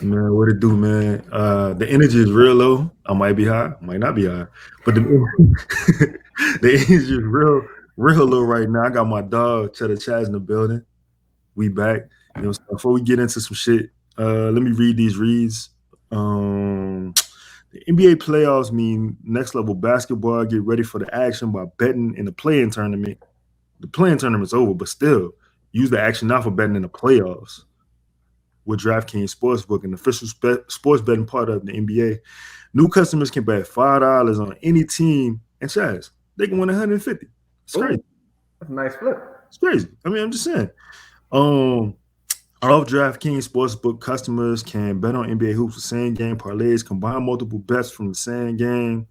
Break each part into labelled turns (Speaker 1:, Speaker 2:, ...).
Speaker 1: Man, what it do, man? The energy is real low. I might be high, might not be high, but the the energy is real low right now. I got my dog Cheddar Chaz in the building. We back. So before we get into some shit, let me read these reads. The NBA playoffs mean next level basketball. Get ready for the action by betting in the play-in tournament. The play-in tournament's over, but still, use the action now for betting in the playoffs with DraftKings Sportsbook, an official sports betting part of the NBA. New customers can bet $5 on any team, and Chaz, they can win 150. It's crazy.
Speaker 2: Ooh, that's a nice flip.
Speaker 1: It's crazy. I mean, I'm just saying. Um, all of DraftKings Sportsbook customers can bet on NBA hoops with same game parlays, combine multiple bets from the same game.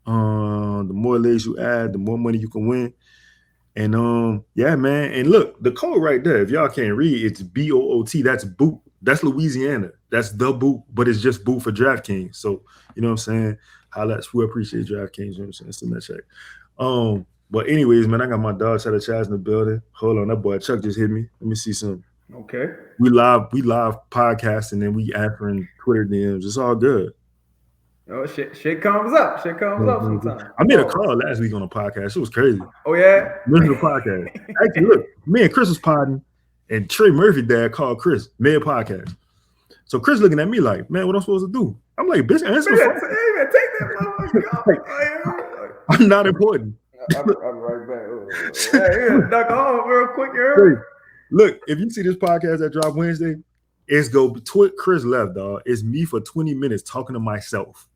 Speaker 1: The more legs you add, the more money you can win. And yeah, man. And look, the code right there, if y'all can't read, it's BOOT. That's boot. That's Louisiana. That's the boot, but it's just boot for DraftKings. So, you know what I'm saying? Highlights. We appreciate DraftKings, you know what I'm saying? Send that check. But anyways, man, I got my dog Shadow Chaz in the building. Hold on, that boy Chuck just hit me. Let me see some.
Speaker 2: Okay.
Speaker 1: We live podcast and then we answering Twitter DMs. It's all good.
Speaker 2: Oh, shit comes up. Shit comes up sometimes.
Speaker 1: I made a call last week on a podcast. It was crazy.
Speaker 2: Oh, yeah?
Speaker 1: Listen to the podcast. Actually, look, me and Chris was podding, and Trey Murphy dad called Chris, made a podcast. So Chris looking at me like, man, what I'm supposed to do? I'm like, bitch, answer the phone.
Speaker 2: Hey, take that motherfucker.
Speaker 1: I'm not important.
Speaker 2: I'm right back. Hey, duck off real quick, girl.
Speaker 1: Look, if you see this podcast that dropped Wednesday, it's go Chris left, dog. It's me for 20 minutes talking to myself.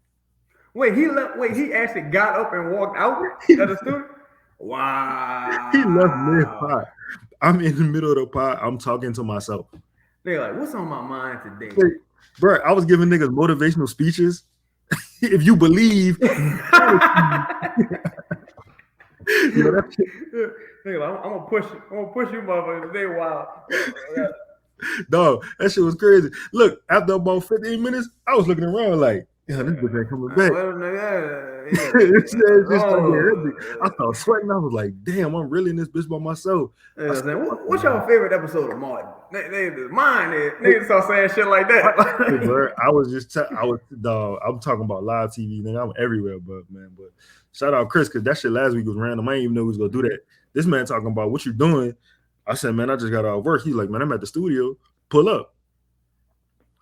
Speaker 2: Wait, he left. Wait, he actually got up and walked out of the studio. Wow.
Speaker 1: He left mid-pod. I'm in the middle of the pod. I'm talking to myself.
Speaker 2: They're like, what's on my mind today?
Speaker 1: Wait, bro, I was giving niggas motivational speeches. If you believe.
Speaker 2: They're like, I'm gonna push you, motherfucker, today. Wow.
Speaker 1: Dog, that shit was crazy. Look, after about 15 minutes, I was looking around like, yeah, this bitch ain't coming back. I started sweating. I was like, damn, I'm really in this bitch by myself.
Speaker 2: What's your favorite episode of Martin? Mine is. Niggas start saying shit like that.
Speaker 1: Bro, I'm talking about live TV, nigga. I'm everywhere, but shout out Chris, because that shit last week was random. I didn't even know he was gonna do that. This man talking about what you doing. I said, man, I just got out of work. He's like, man, I'm at the studio. Pull up.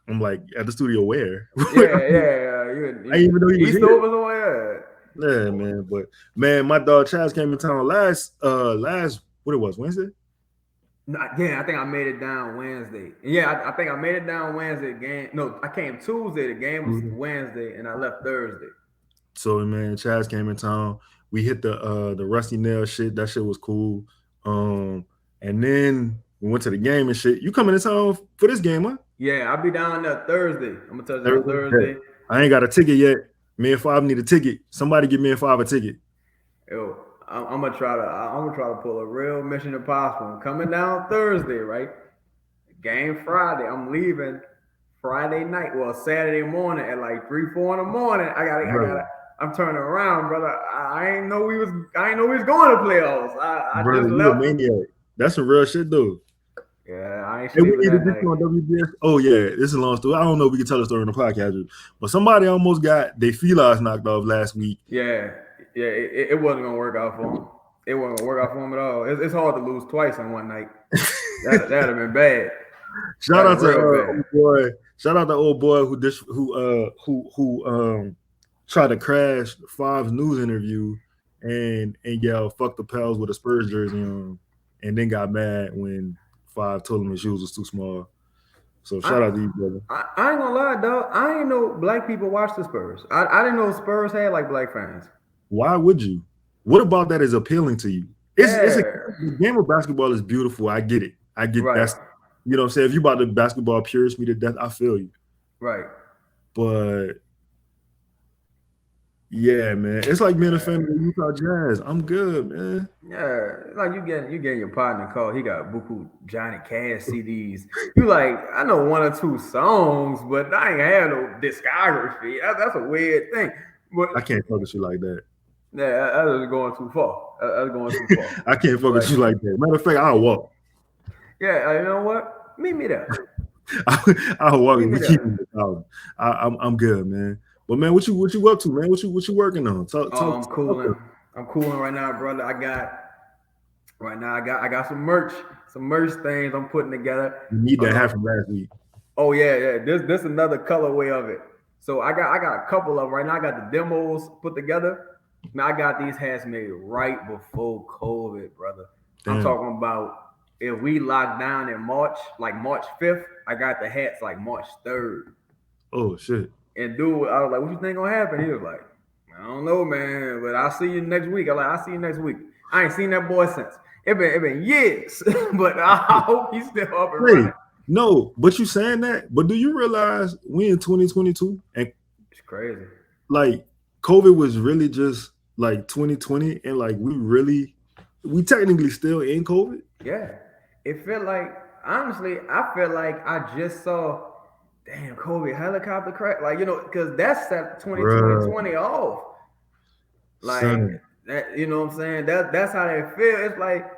Speaker 1: I'm like, at the studio where?
Speaker 2: Yeah.
Speaker 1: I didn't even know he was
Speaker 2: East
Speaker 1: here.
Speaker 2: Over somewhere.
Speaker 1: Yeah, man. But man, my dog Chaz came in town last what it was, Wednesday?
Speaker 2: Yeah, I think I made it down Wednesday. Yeah, I think I made it down Wednesday. Game. No, I came Tuesday. The game was Wednesday, and I left Thursday.
Speaker 1: So man, Chaz came in town. We hit the Rusty Nail shit. That shit was cool. And then we went to the game and shit. You coming in town for this game, huh?
Speaker 2: Yeah, I'll be down there Thursday. I'm gonna touch down Thursday.
Speaker 1: I ain't got a ticket yet. Me and Five need a ticket. Somebody give me and Five a ticket.
Speaker 2: Yo, I'm gonna try to pull a real Mission Impossible. I'm coming down Thursday, right? Game Friday. I'm leaving Friday night. Well, Saturday morning at like 3-4 in the morning. I gotta. I'm turning around, brother. I ain't know we was going to playoffs. I
Speaker 1: brother,
Speaker 2: just left.
Speaker 1: Maniac. That's some real shit, though.
Speaker 2: Yeah, I ain't
Speaker 1: sure. We needed this on WBS. Oh yeah, this is a long story. I don't know if we can tell the story on the podcast, but somebody almost got their felines knocked off last week.
Speaker 2: Yeah, it wasn't gonna work out for them. It wasn't gonna work out for them at all. It's hard to lose twice in one night. That'd have been bad.
Speaker 1: Shout out to old boy. Shout out to old boy who tried to crash Five's news interview and yell "fuck the Pels" with a Spurs jersey on, and then got mad when Five told him his shoes was too small. So shout out to you, brother.
Speaker 2: I ain't gonna lie, dog. I ain't know black people watch the Spurs. I didn't know Spurs had like black fans.
Speaker 1: Why would you? What about that is appealing to you? The game of basketball is beautiful. I get it. I get
Speaker 2: right.
Speaker 1: That's, you know what I'm saying? If you about the basketball purist me to death, I feel you.
Speaker 2: Right.
Speaker 1: But yeah, man. It's like being a fan of the Utah Jazz. I'm good, man.
Speaker 2: Yeah, like you getting your partner called. He got buku Johnny Cash CDs. You like, I know 1 or 2 songs, but I ain't had no discography. That's a weird thing. But
Speaker 1: I can't fuck with you like that.
Speaker 2: Yeah, that was going too far. That's going too far.
Speaker 1: I can't fuck with you like that. Matter of fact, I'll walk.
Speaker 2: Yeah, you know what? Meet me there.
Speaker 1: I'll walk
Speaker 2: Keep
Speaker 1: it. We
Speaker 2: it
Speaker 1: keep
Speaker 2: up.
Speaker 1: it 1,000. I'm good, man. But man, what you up to, man? What you working on? Talk
Speaker 2: Oh,
Speaker 1: talk.
Speaker 2: I'm cooling. I'm cooling right now, brother. I got some merch things I'm putting together.
Speaker 1: You need that
Speaker 2: Uh,
Speaker 1: half from last week.
Speaker 2: oh yeah. This another colorway of it. So I got a couple of 'em right now. I got the demos put together. Man, I got these hats made right before COVID, brother. I'm
Speaker 1: Damn.
Speaker 2: talking about if we locked down in March, like March 5th, I got the hats like March 3rd.
Speaker 1: Oh shit.
Speaker 2: And dude, I was like, "What you think gonna happen?" He was like, "I don't know, man, but I'll see you next week." I'm like, "I'll see you next week." I ain't seen that boy since. It been years, but I hope he's still up and
Speaker 1: Wait,
Speaker 2: running.
Speaker 1: no, but you saying that? But do you realize we in 2022 and
Speaker 2: It's crazy.
Speaker 1: like COVID was really just like 2020, and like we technically still in COVID,
Speaker 2: Yeah, it felt like honestly, I felt like I just saw damn Kobe helicopter crash, like because that's set 2020
Speaker 1: bruh.
Speaker 2: off. Like
Speaker 1: Son,
Speaker 2: that, you know what I'm saying? That's how they feel. It's like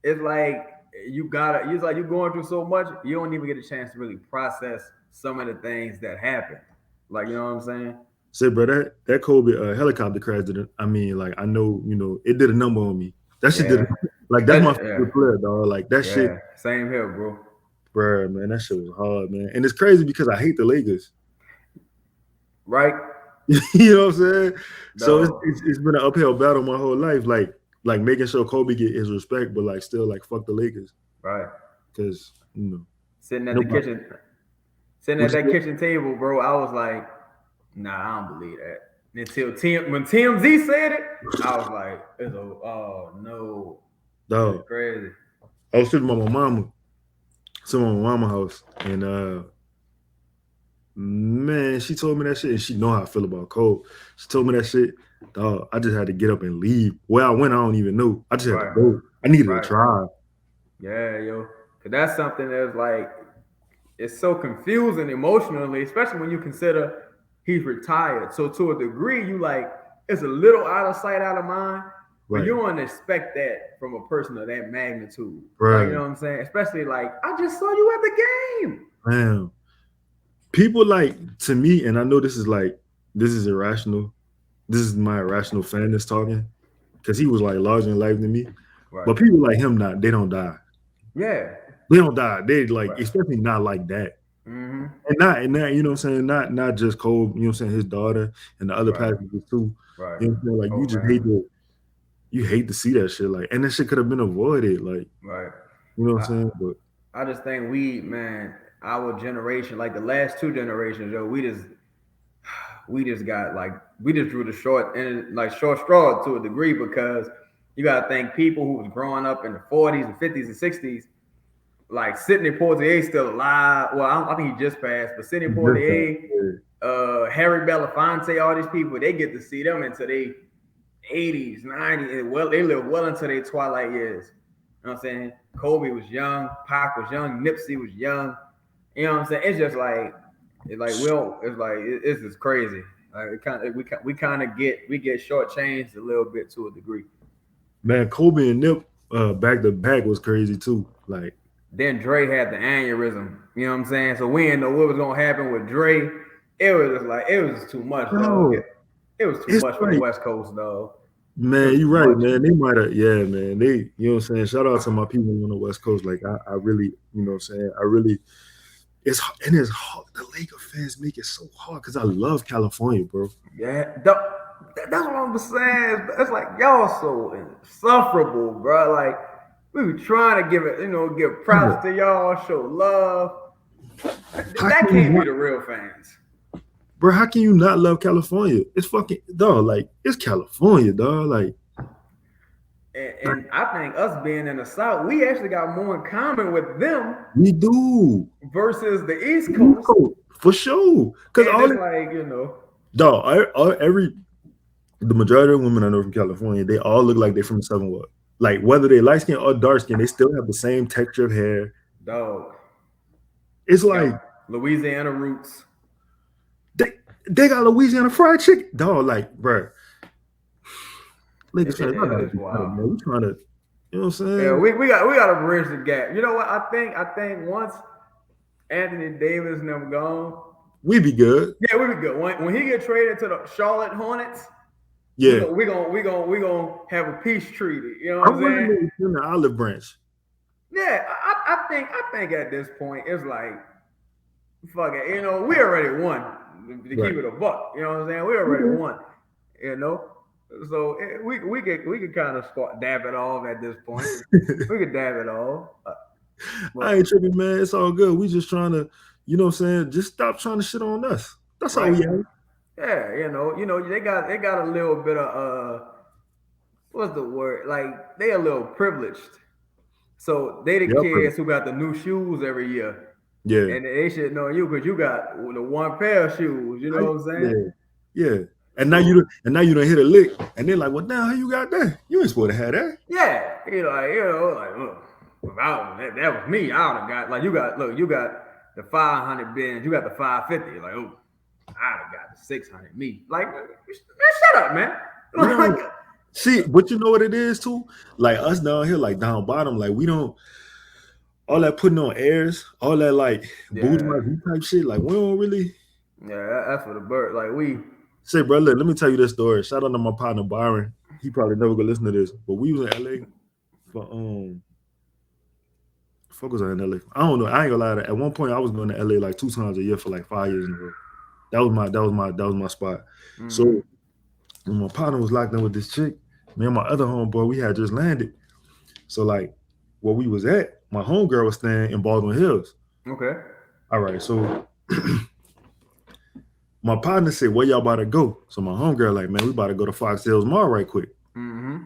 Speaker 2: it's like you're going through so much, you don't even get a chance to really process some of the things that happen. Like, you know what I'm saying?
Speaker 1: say, bro, that COVID helicopter crash did. I mean, like I know, it did a number on me. That shit did.
Speaker 2: Yeah.
Speaker 1: Like that's
Speaker 2: That
Speaker 1: my
Speaker 2: yeah.
Speaker 1: favorite player, dog. Like that shit,
Speaker 2: Yeah. Same here, bro.
Speaker 1: bruh, man. That shit was hard, man. And it's crazy because I hate the Lakers.
Speaker 2: Right?
Speaker 1: You know what I'm saying? So it's,
Speaker 2: No.
Speaker 1: it's it's been an uphill battle my whole life, like making sure Kobe get his respect, but like still like fuck the Lakers
Speaker 2: Right.
Speaker 1: because
Speaker 2: Sitting at the
Speaker 1: nobody.
Speaker 2: kitchen, sitting
Speaker 1: What
Speaker 2: at
Speaker 1: you
Speaker 2: that
Speaker 1: say?
Speaker 2: kitchen table, bro, I was like, nah, I don't believe that. Until when TMZ said it, I was like, oh no. It's
Speaker 1: Dog,
Speaker 2: crazy.
Speaker 1: I was sitting with my mama, sitting at my mama house, and man, she told me that shit, and she know how I feel about Cole. She told me that shit, dog. I just had to get up and leave. Where I went, I don't even know. I just had to
Speaker 2: Right.
Speaker 1: go. I needed to
Speaker 2: Right.
Speaker 1: try.
Speaker 2: Yeah, yo. Cause that's something that's like it's so confusing emotionally, especially when you consider he's retired. So to a degree, you like it's a little out of sight, out of mind, but
Speaker 1: Right,
Speaker 2: you don't expect that from a person of that magnitude. Like, you know
Speaker 1: bro.
Speaker 2: what I'm saying? Especially like, I just saw you at the game.
Speaker 1: Man, people like to me, and I know this is irrational. This is my irrational fan that's talking because he was like larger in life than me.
Speaker 2: Right.
Speaker 1: But people like him, not they don't die.
Speaker 2: Yeah.
Speaker 1: They don't die. They like,
Speaker 2: Right.
Speaker 1: especially not like that.
Speaker 2: Mm-hmm.
Speaker 1: And that, you know what I'm saying? Not just Cole, you know what I'm saying, his daughter and the other
Speaker 2: Right.
Speaker 1: passengers too.
Speaker 2: Right.
Speaker 1: You know what I'm saying? Like you
Speaker 2: Whole
Speaker 1: just
Speaker 2: family.
Speaker 1: you hate to see that shit. Like, and that shit could have been avoided. Like,
Speaker 2: Right.
Speaker 1: you know what I'm
Speaker 2: I,
Speaker 1: saying? But
Speaker 2: I just think man, our generation, like the last two generations, yo, we just got like we just drew the short straw to a degree because you got to think people who was growing up in the 40s and 50s and 60s, like Sidney Poitier still alive. Well, I think he just passed, but Sidney
Speaker 1: it's just that,
Speaker 2: Poitier, Harry Belafonte, all these people, they get to see them into their 80s, 90s, and well, they live well into their twilight years. You know what I'm saying? Kobe was young, Pac was young, Nipsey was young. You know what I'm saying? It's just like we don't. It's like it's just crazy. Like we kind of get shortchanged a little bit to a degree.
Speaker 1: man, Kobe and Nip back to back was crazy too. Like,
Speaker 2: Then Dre had the aneurysm. You know what I'm saying? So we didn't know what was gonna happen with Dre. It was just like it was just too much, dog.
Speaker 1: bro,
Speaker 2: It was too
Speaker 1: it's
Speaker 2: much for the
Speaker 1: like,
Speaker 2: West Coast, dog. It
Speaker 1: man,
Speaker 2: was
Speaker 1: you're
Speaker 2: too
Speaker 1: right,
Speaker 2: much.
Speaker 1: man. They might have, yeah, man. They, you know what I'm saying? Shout out to my people on the West Coast. Like, I really, you know what I'm saying? I really, it's hard. The Laker fans make it so hard because I love California, bro.
Speaker 2: Yeah, that's what I'm saying. It's like y'all so insufferable, bro. Like we be trying to give
Speaker 1: Bro,
Speaker 2: props to y'all, show love.
Speaker 1: how
Speaker 2: That
Speaker 1: can you
Speaker 2: can't be
Speaker 1: not,
Speaker 2: the real fans.
Speaker 1: bro? How can you not love California? It's fucking dog. Like, it's California, dog. Like,
Speaker 2: And I think us being in the South, we actually got more in common with them
Speaker 1: we do.
Speaker 2: versus the East
Speaker 1: East
Speaker 2: Coast.
Speaker 1: Coast, for sure. Because
Speaker 2: And
Speaker 1: all
Speaker 2: it's
Speaker 1: it,
Speaker 2: like,
Speaker 1: dog, the majority of women I know from California, they all look like they're from the Southern world. Like, whether they light skin or dark skin, they still have the same texture of hair.
Speaker 2: dog,
Speaker 1: It's
Speaker 2: got
Speaker 1: like
Speaker 2: Louisiana roots.
Speaker 1: they they got Louisiana fried chicken, dog. Like, bro, Lakers fans, I gotta
Speaker 2: It's
Speaker 1: be better,
Speaker 2: wild.
Speaker 1: man. We trying to, you know what I'm
Speaker 2: Yeah,
Speaker 1: saying?
Speaker 2: we got to bridge the gap. You know what? I think once. Anthony Davis and them gone.
Speaker 1: We be good.
Speaker 2: Yeah, we be good. When he get traded to the Charlotte Hornets,
Speaker 1: Yeah.
Speaker 2: we gonna have a peace treaty. You know what
Speaker 1: I'm
Speaker 2: I'm
Speaker 1: willing
Speaker 2: saying?
Speaker 1: to extend the olive branch.
Speaker 2: Yeah, I think at this point it's like fuck it. You know, we already won. To keep
Speaker 1: Right.
Speaker 2: it a buck. You know what I'm saying? We already won. You know, so we could kind of start dab it off at this point. We could dab it off.
Speaker 1: I
Speaker 2: But
Speaker 1: ain't tripping, man. It's all good. We just trying to, you know what I'm saying? Just stop trying to shit on us. That's all
Speaker 2: right,
Speaker 1: we have.
Speaker 2: yeah, they got a little bit of what's the word? Like they a little privileged. So they the
Speaker 1: Yep.
Speaker 2: kids who got the new shoes every year,
Speaker 1: Yeah.
Speaker 2: and they should know you because you got the one pair of shoes. You know what I'm saying?
Speaker 1: Yeah. Yeah. And now
Speaker 2: So
Speaker 1: you done hit a lick, and they're like, "What the hell you got that? You ain't supposed to have that."
Speaker 2: yeah, without that was me. I would have got like you got the 500 bins, you got the 550. Like I'd have got the 600. Me like man, shut up, man.
Speaker 1: We don't
Speaker 2: Like,
Speaker 1: see, but you know what it is too. Like us down here, like down bottom, like we don't all that putting on airs, all that like
Speaker 2: yeah,
Speaker 1: bourgeoisie type shit. Like we don't really
Speaker 2: yeah, that's for the bird. Like we
Speaker 1: say, bro. Let me tell you this story. Shout out to my partner Byron. He probably never gonna listen to this, but we was in LA for focus on LA. I don't know. I ain't gonna lie. At one point, I was going to LA like 2 times a year for like 5 years in a row. That was my spot.
Speaker 2: mm-hmm.
Speaker 1: So when my partner was locked in with this chick, me and my other homeboy, we had just landed. So like where we was at, my homegirl was staying in Baldwin Hills.
Speaker 2: Okay.
Speaker 1: All right, so my partner said, "Where y'all about to go?" So my homegirl like, "Man, we about to go to Fox Hills Mall right quick."
Speaker 2: Mm-hmm.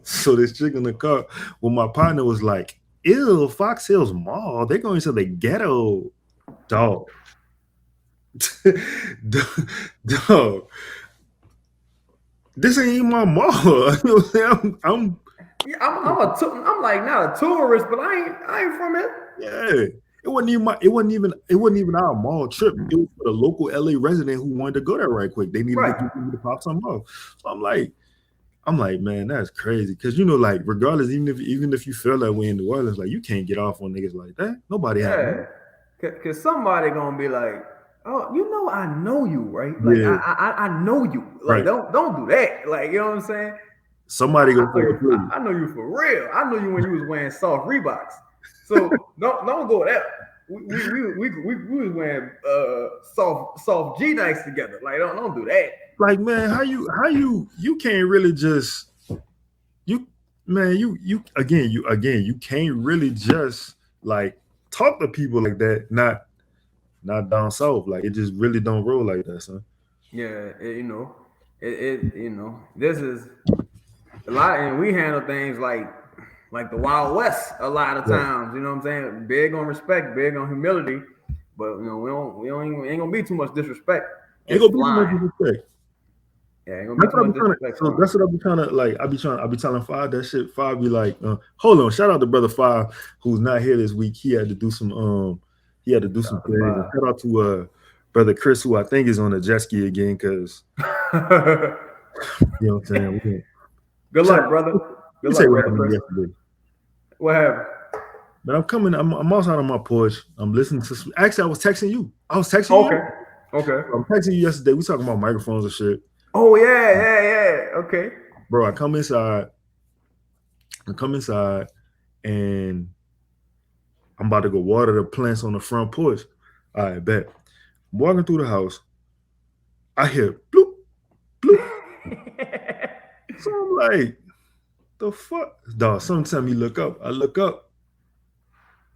Speaker 1: So this chick in the car, well, my partner was like, "Ew, Fox Hills Mall. They going to the ghetto, dog." Dog, this ain't even my mall. You know what I'm saying? I'm
Speaker 2: Yeah, I'm like not a tourist, but I ain't from it.
Speaker 1: yeah. It wasn't even our mall trip. It was for the local LA resident who wanted to go there right quick. They needed to
Speaker 2: Right.
Speaker 1: get me to pop something off. So I'm like, man, that's crazy. Cause like, regardless, even if you feel that way in New Orleans, like you can't get off on niggas like that. Nobody have money.
Speaker 2: Yeah. Cause somebody gonna be like, oh, I know you, right? Like
Speaker 1: Yeah,
Speaker 2: I know you. Like
Speaker 1: right.
Speaker 2: don't do that. Like you know what I'm saying?
Speaker 1: Somebody gonna take a plate.
Speaker 2: I know you for real. I know you when you was wearing soft Reeboks. So don't go there. We was wearing soft G Nikes together. Like don't do that.
Speaker 1: Like, man, how you can't really just you man, you can't really just like talk to people like that, not down south. Like it just really don't roll like that, son.
Speaker 2: Yeah, this is a lot, and we handle things like the Wild West a lot of
Speaker 1: Right.
Speaker 2: times. You know what I'm saying? Big on respect, big on humility, but ain't gonna be too much disrespect.
Speaker 1: Ain't
Speaker 2: It's
Speaker 1: gonna be too much
Speaker 2: flying.
Speaker 1: respect.
Speaker 2: Yeah, ain't gonna be too much disrespect flying.
Speaker 1: That's what I be trying to like. I be telling Five that shit. Five be like, hold on. Shout out to brother Five who's not here this week. He had to do some
Speaker 2: Shout
Speaker 1: things. And
Speaker 2: out
Speaker 1: shout out to brother Chris who I think is on the jet ski again because
Speaker 2: to Five.
Speaker 1: you know what I'm saying. We can't,
Speaker 2: Good
Speaker 1: shout
Speaker 2: luck,
Speaker 1: out,
Speaker 2: brother.
Speaker 1: let me
Speaker 2: Good
Speaker 1: say
Speaker 2: luck,
Speaker 1: what
Speaker 2: brother
Speaker 1: happened
Speaker 2: Chris.
Speaker 1: yesterday.
Speaker 2: What happened?
Speaker 1: But I'm coming. I'm outside on my porch. I'm listening to. Actually, I was texting you.
Speaker 2: Okay. Okay.
Speaker 1: I'm texting you yesterday. We talking about microphones and shit,
Speaker 2: Oh yeah. Okay.
Speaker 1: bro. I come inside, and I'm about to go water the plants on the front porch. All right, bet. I'm walking through the house. I hear bloop, bloop. So I'm like, the fuck? Dog, sometimes you look up. I look up,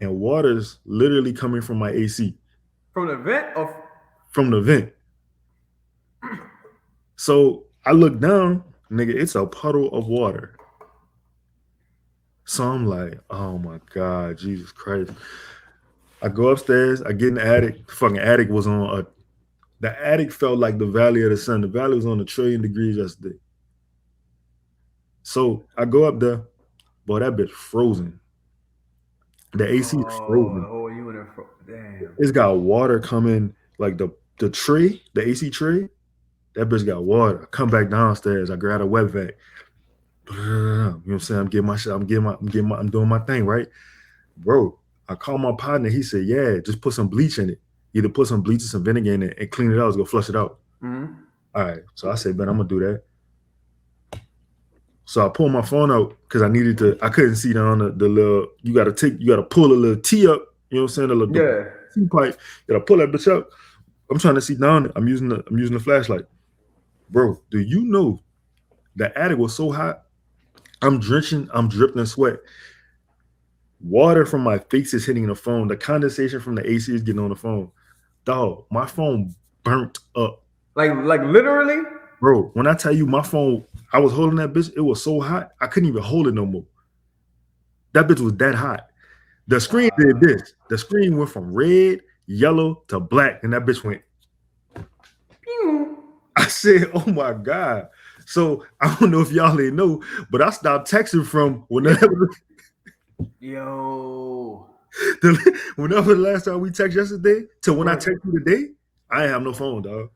Speaker 1: and water's literally coming from my AC,
Speaker 2: From the vent of
Speaker 1: from the vent. So I look down, nigga, it's a puddle of water. So I'm like, oh my God, Jesus Christ. I go upstairs, I get in the attic. The fucking attic was on the attic felt like the valley of the sun. The valley was on 1,000,000,000 degrees yesterday. So I go up there, boy, that bitch frozen. The AC is
Speaker 2: the
Speaker 1: frozen.
Speaker 2: whole unit. Damn.
Speaker 1: It's got water coming, like the tray, the AC tray. That bitch got water. I come back downstairs. I grab a wet vac. You know what I'm saying? I'm getting my shit. I'm doing my thing, right, bro. I called my partner. He said, "Yeah, just put some bleach in it. Either put some bleach or some vinegar in it and clean it out. Go flush it out."
Speaker 2: Mm-hmm.
Speaker 1: All right. So I said, "Man, I'm gonna do that." So I pulled my phone out because I needed to. I couldn't see down the little. You gotta pull a little T up. You know what I'm saying? The
Speaker 2: Yeah.
Speaker 1: T pipe. You gotta pull that bitch up. I'm trying to see down it. I'm using the flashlight, bro. Do you know the attic was so hot? I'm drenching. I'm dripping sweat. Water from my face is hitting the phone. The condensation from the AC is getting on the phone. Dog, my phone burnt up.
Speaker 2: Like literally?
Speaker 1: Bro, when I tell you my phone, I was holding that bitch, it was so hot, I couldn't even hold it no more. That bitch was that hot. The screen did this. The screen went from red, yellow to black, and that bitch went.
Speaker 2: Pew.
Speaker 1: I said, oh my God. So I don't know if y'all ain't know, but I stopped texting from whenever
Speaker 2: Yo.
Speaker 1: whenever the last time we texted yesterday to when I
Speaker 2: Right.
Speaker 1: text you today, I ain't have no phone, dog.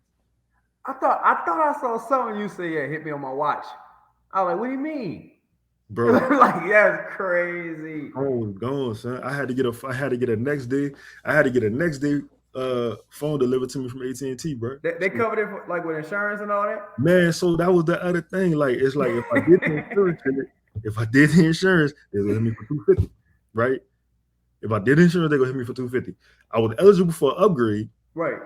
Speaker 2: I thought I saw something you say, yeah, hit me on my watch. I was like, what do you mean?
Speaker 1: Bro,
Speaker 2: Like, yeah, it's crazy.
Speaker 1: phone was gone, son. I had to get a next day. I had to get a next day phone delivered to me from AT&T, bro.
Speaker 2: They covered it for, like with insurance and all that.
Speaker 1: Man, so that was the other thing. Like, it's like if I did the insurance, they're gonna hit me for $250, right? If I did insurance, they're gonna hit me for $250. I was eligible for an upgrade.
Speaker 2: Right.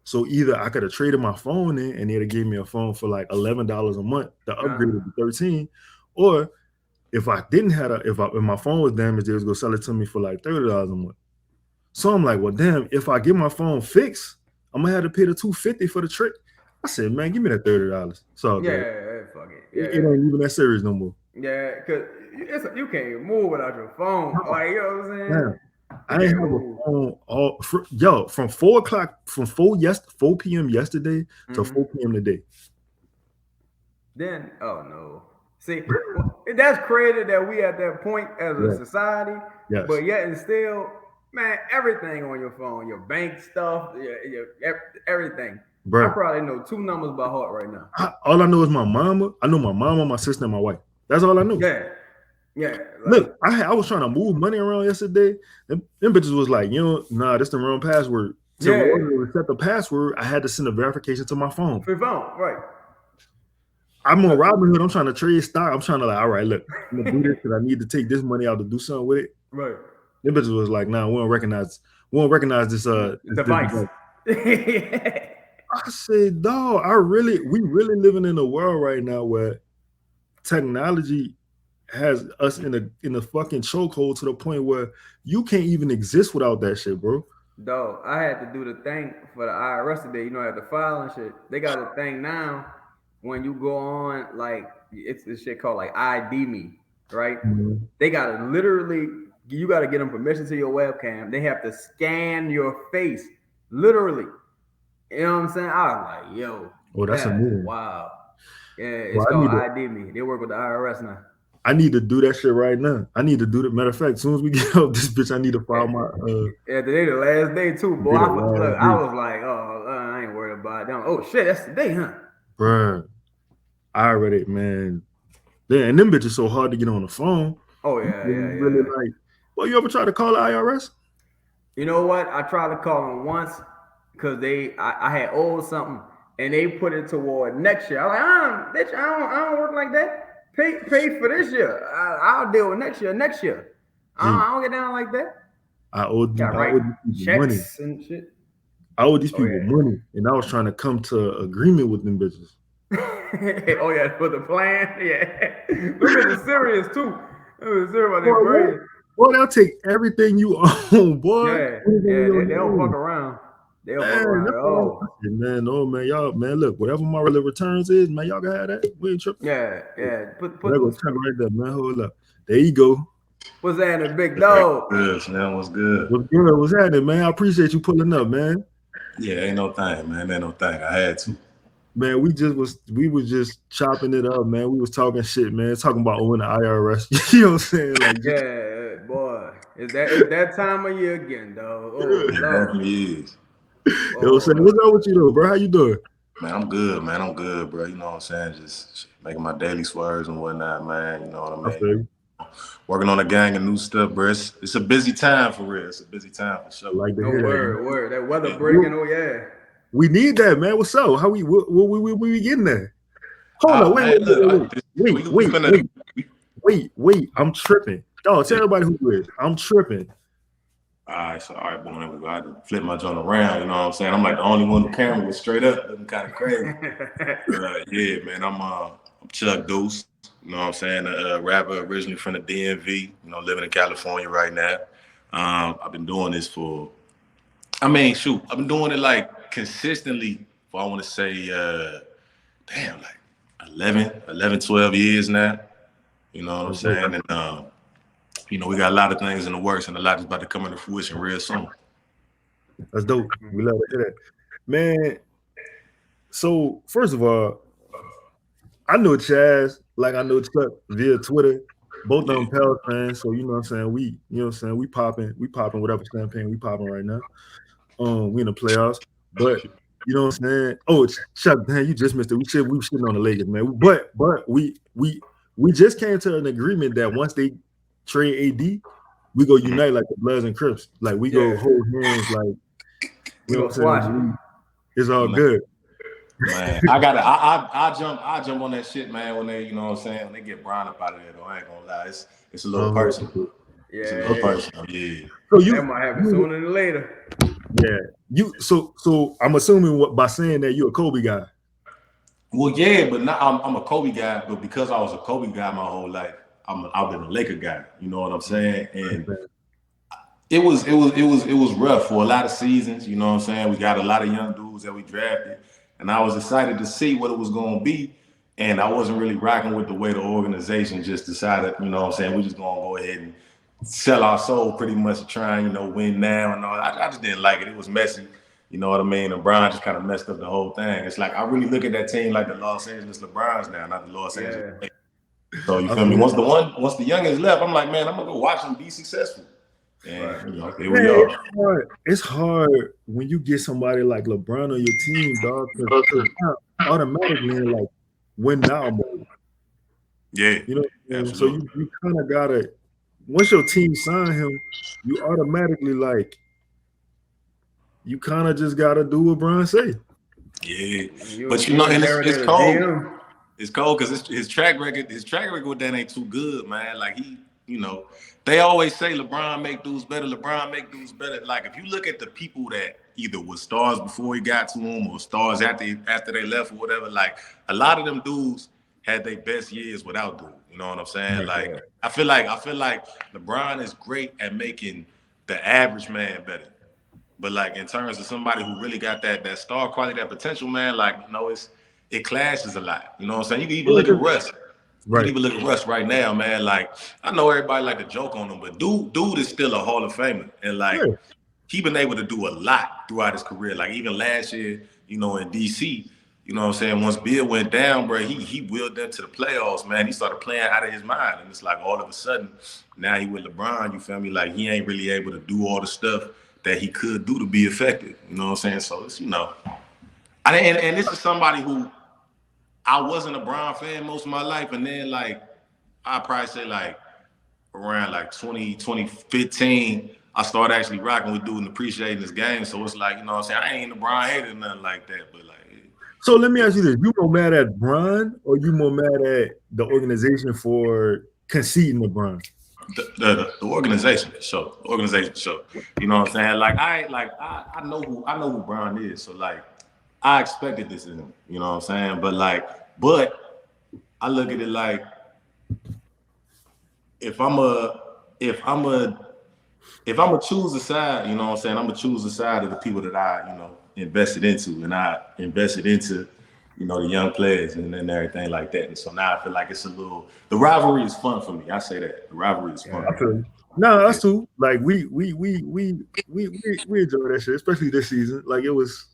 Speaker 1: So either I could have traded my phone in and they'd have gave me a phone for like $11 a month. The upgrade would be $13. Or if I didn't have if my phone was damaged, they was gonna sell it to me for like $30 a month. So I'm like, well, damn, if I get my phone fixed, I'm gonna have to pay the $250 for the trick. I said, man, give me that $30. So
Speaker 2: Yeah, fuck it. Yeah.
Speaker 1: it ain't even that serious no more.
Speaker 2: Yeah, because you can't even move without your phone. Like, you know what I'm saying?
Speaker 1: Damn. I ain't have a phone from 4 o'clock, from 4 p.m. yesterday to 4 p.m. today.
Speaker 2: Then, oh no. See, that's crazy that we at that point as a society.
Speaker 1: Yes.
Speaker 2: But yet and still, man, everything on your phone, your bank stuff, your everything.
Speaker 1: Bro,
Speaker 2: I probably know 2 numbers by heart right now.
Speaker 1: All I know is my mama. I know my mama, my sister, and my wife. That's all I know.
Speaker 2: Yeah. Yeah. Like,
Speaker 1: look, I was trying to move money around yesterday. Them bitches was like, nah, that's the wrong password. To reset the password, I had to send a verification to my phone.
Speaker 2: For your phone, right.
Speaker 1: I'm on Robinhood. I'm trying to trade stock. I'm trying to like, all right, look, I'm gonna do this because I need to take this money out to do something with it.
Speaker 2: Right.
Speaker 1: Them bitches was like, nah, we don't recognize this
Speaker 2: device.
Speaker 1: I said, dog, we really living in a world right now where technology has us in a fucking chokehold to the point where you can't even exist without that shit, bro.
Speaker 2: Dog, I had to do the thing for the IRS today. I had to file and shit. They got a thing now when you go on, like, it's this shit called like ID me, right?
Speaker 1: Mm-hmm.
Speaker 2: They gotta literally, you gotta get them permission to your webcam. They have to scan your face, literally. You know what I'm saying? I was like, yo,
Speaker 1: that's amazing.
Speaker 2: Wow. Yeah, it's called ID me. They work with the IRS now.
Speaker 1: I need to do that shit right now. I need to do that. Matter of fact, as soon as we get off this bitch, I need to file my.
Speaker 2: Today the last day too, boy. I was like, I ain't worried about it. Oh shit, that's today, huh?
Speaker 1: Bruh, I already, man. And them bitches so hard to get on the phone.
Speaker 2: Oh yeah.
Speaker 1: Really like. Well, you ever try to call the IRS?
Speaker 2: You know what? I tried to call them once because I had owed something and they put it toward next year. I was like, bitch, I don't work like that. Pay for this year. I'll deal with next year. I don't get down like that.
Speaker 1: I owed these people money.
Speaker 2: And shit.
Speaker 1: I owed these people money, and I was trying to come to agreement with them bitches.
Speaker 2: Oh yeah, for the plan. Yeah, them bitches serious too. It was serious about their brain.
Speaker 1: Boy, they'll take everything you own, boy.
Speaker 2: Yeah, they don't fuck around. They'll fuck around.
Speaker 1: Man, no, man, y'all, man, look, whatever my returns is, man, y'all gotta have that. We ain't tripping.
Speaker 2: Yeah.
Speaker 1: Put go check right there, man. Hold up. There you go.
Speaker 2: What's happening, big dog?
Speaker 3: Good, man. What's good?
Speaker 1: What's good? What's happening, man? I appreciate you pulling up, man.
Speaker 3: Yeah, ain't no thing, man. Ain't no thing. I had to.
Speaker 1: Man, we was just chopping it up, man. We was talking shit, man. Talking about owing the IRS. You know what I'm saying? Like,
Speaker 2: yeah, boy. It's that time of year again, dog. Oh,
Speaker 3: it definitely is.
Speaker 1: You know what I'm saying? What's up with you, though, bro? How you doing?
Speaker 3: Man, I'm good, bro. You know what I'm saying? Just making my daily swerves and whatnot, man. You know what I mean? working on a gang of new stuff, bro. It's a busy time for real. It's a busy time for sure.
Speaker 1: I like to
Speaker 2: No
Speaker 1: hear that.
Speaker 2: word. That weather breaking. Oh yeah.
Speaker 1: We need that, man. What's up? How we getting there? Hold on,
Speaker 3: Man, look, we finna.
Speaker 1: wait. I'm tripping. Dog, tell everybody who it is. I'm tripping.
Speaker 3: All right, boy. I had to flip my joint around. You know what I'm saying? I'm like the only one who camera was straight up, looking kind of crazy. Yeah, man. I'm Chuck Deuce. You know what I'm saying? A rapper originally from the DMV. You know, living in California right now. I've been doing this for. I've been doing it like consistently for I want to say, like 11, 12 years now. You know what I'm saying? And we got a lot of things in the works, and a lot is about to come into fruition real soon.
Speaker 1: That's dope. We love to hear that, man. So first of all, I know Chaz, like I know Chuck via Twitter. Both of them Pels fans, so you know what I'm saying. We popping whatever champagne we popping right now. We in the playoffs, but you know what I'm saying. Oh, Chuck, man, you just missed it. We shitting on the Lakers, man. But we just came to an agreement that once they trade AD, we go unite like the Bloods and Crips. Like we go hold hands, like you know what I'm saying. It's all good.
Speaker 3: Man, I jump on that shit, man. When they, you know what I'm saying, when they get Brian up out of there, though, I ain't gonna lie, it's a little personal.
Speaker 2: Yeah,
Speaker 3: it's a little personal. Yeah.
Speaker 1: So
Speaker 2: that might happen sooner than later.
Speaker 1: Yeah, so I'm assuming by saying that you're a Kobe guy.
Speaker 3: Well, yeah, but now I'm a Kobe guy, but because I was a Kobe guy my whole life, I've been a Laker guy. You know what I'm saying? And it was rough for a lot of seasons. You know what I'm saying? We got a lot of young dudes that we drafted, and I was excited to see what it was going to be. And I wasn't really rocking with the way the organization just decided. You know what I'm saying? We're just going to go ahead and sell our soul pretty much to try and win now and all. I just didn't like it. It was messy. You know what I mean? And Brian just kind of messed up the whole thing. It's like I really look at that team like the Los Angeles LeBrons now, not the Los Angeles. So you feel me? Once the youngins left, I'm like, man, I'm gonna go watch them be successful. And here we are.
Speaker 1: It's hard when you get somebody like LeBron on your team, dog. Automatically like win now mode.
Speaker 3: Yeah,
Speaker 1: you know. So you kind of gotta. Once your team sign him, you automatically like. You kind of just gotta do what Brian say.
Speaker 3: Yeah, but and it's cold. It's cold because his track record with that ain't too good, man. Like they always say LeBron make dudes better. Like if you look at the people that either was stars before he got to him or stars after they left or whatever, like a lot of them dudes had their best years without dude. You know what I'm saying? Like I feel like LeBron is great at making the average man better. But like in terms of somebody who really got that star quality, that potential, man, like it clashes a lot. You know what I'm saying? You can even look at Russ. Right. You can even look at Russ right now, man. Like I know everybody like to joke on him, but dude is still a Hall of Famer, and like he been able to do a lot throughout his career. Like even last year, in DC, you know what I'm saying? Once Bill went down, bro, he wheeled them to the playoffs, man. He started playing out of his mind, and it's like all of a sudden now he with LeBron. You feel me? Like he ain't really able to do all the stuff that he could do to be effective. You know what I'm saying? So it's, and this is somebody who I wasn't a Bron fan most of my life. And then like, I'd probably say like around like 2015, I started actually rocking with dude and appreciating this game. So it's like, you know what I'm saying? I ain't a Bron hater or nothing like that, but like.
Speaker 1: So let me ask you this. You more mad at Bron or you more mad at the organization for conceding to Bron?
Speaker 3: The organization show. The organization show. You know what I'm saying? Like I know who Bron is. So like I expected this in him. You know what I'm saying? But I look at it like if I'm a choose a side, you know what I'm saying? I'm gonna choose the side of the people that I, invested into, and I invested into, the young players and everything like that. And so now I feel like it's the rivalry is fun for me. I say that the rivalry is fun.
Speaker 1: No, that's too. Like we enjoy that shit, especially this season. Like it was,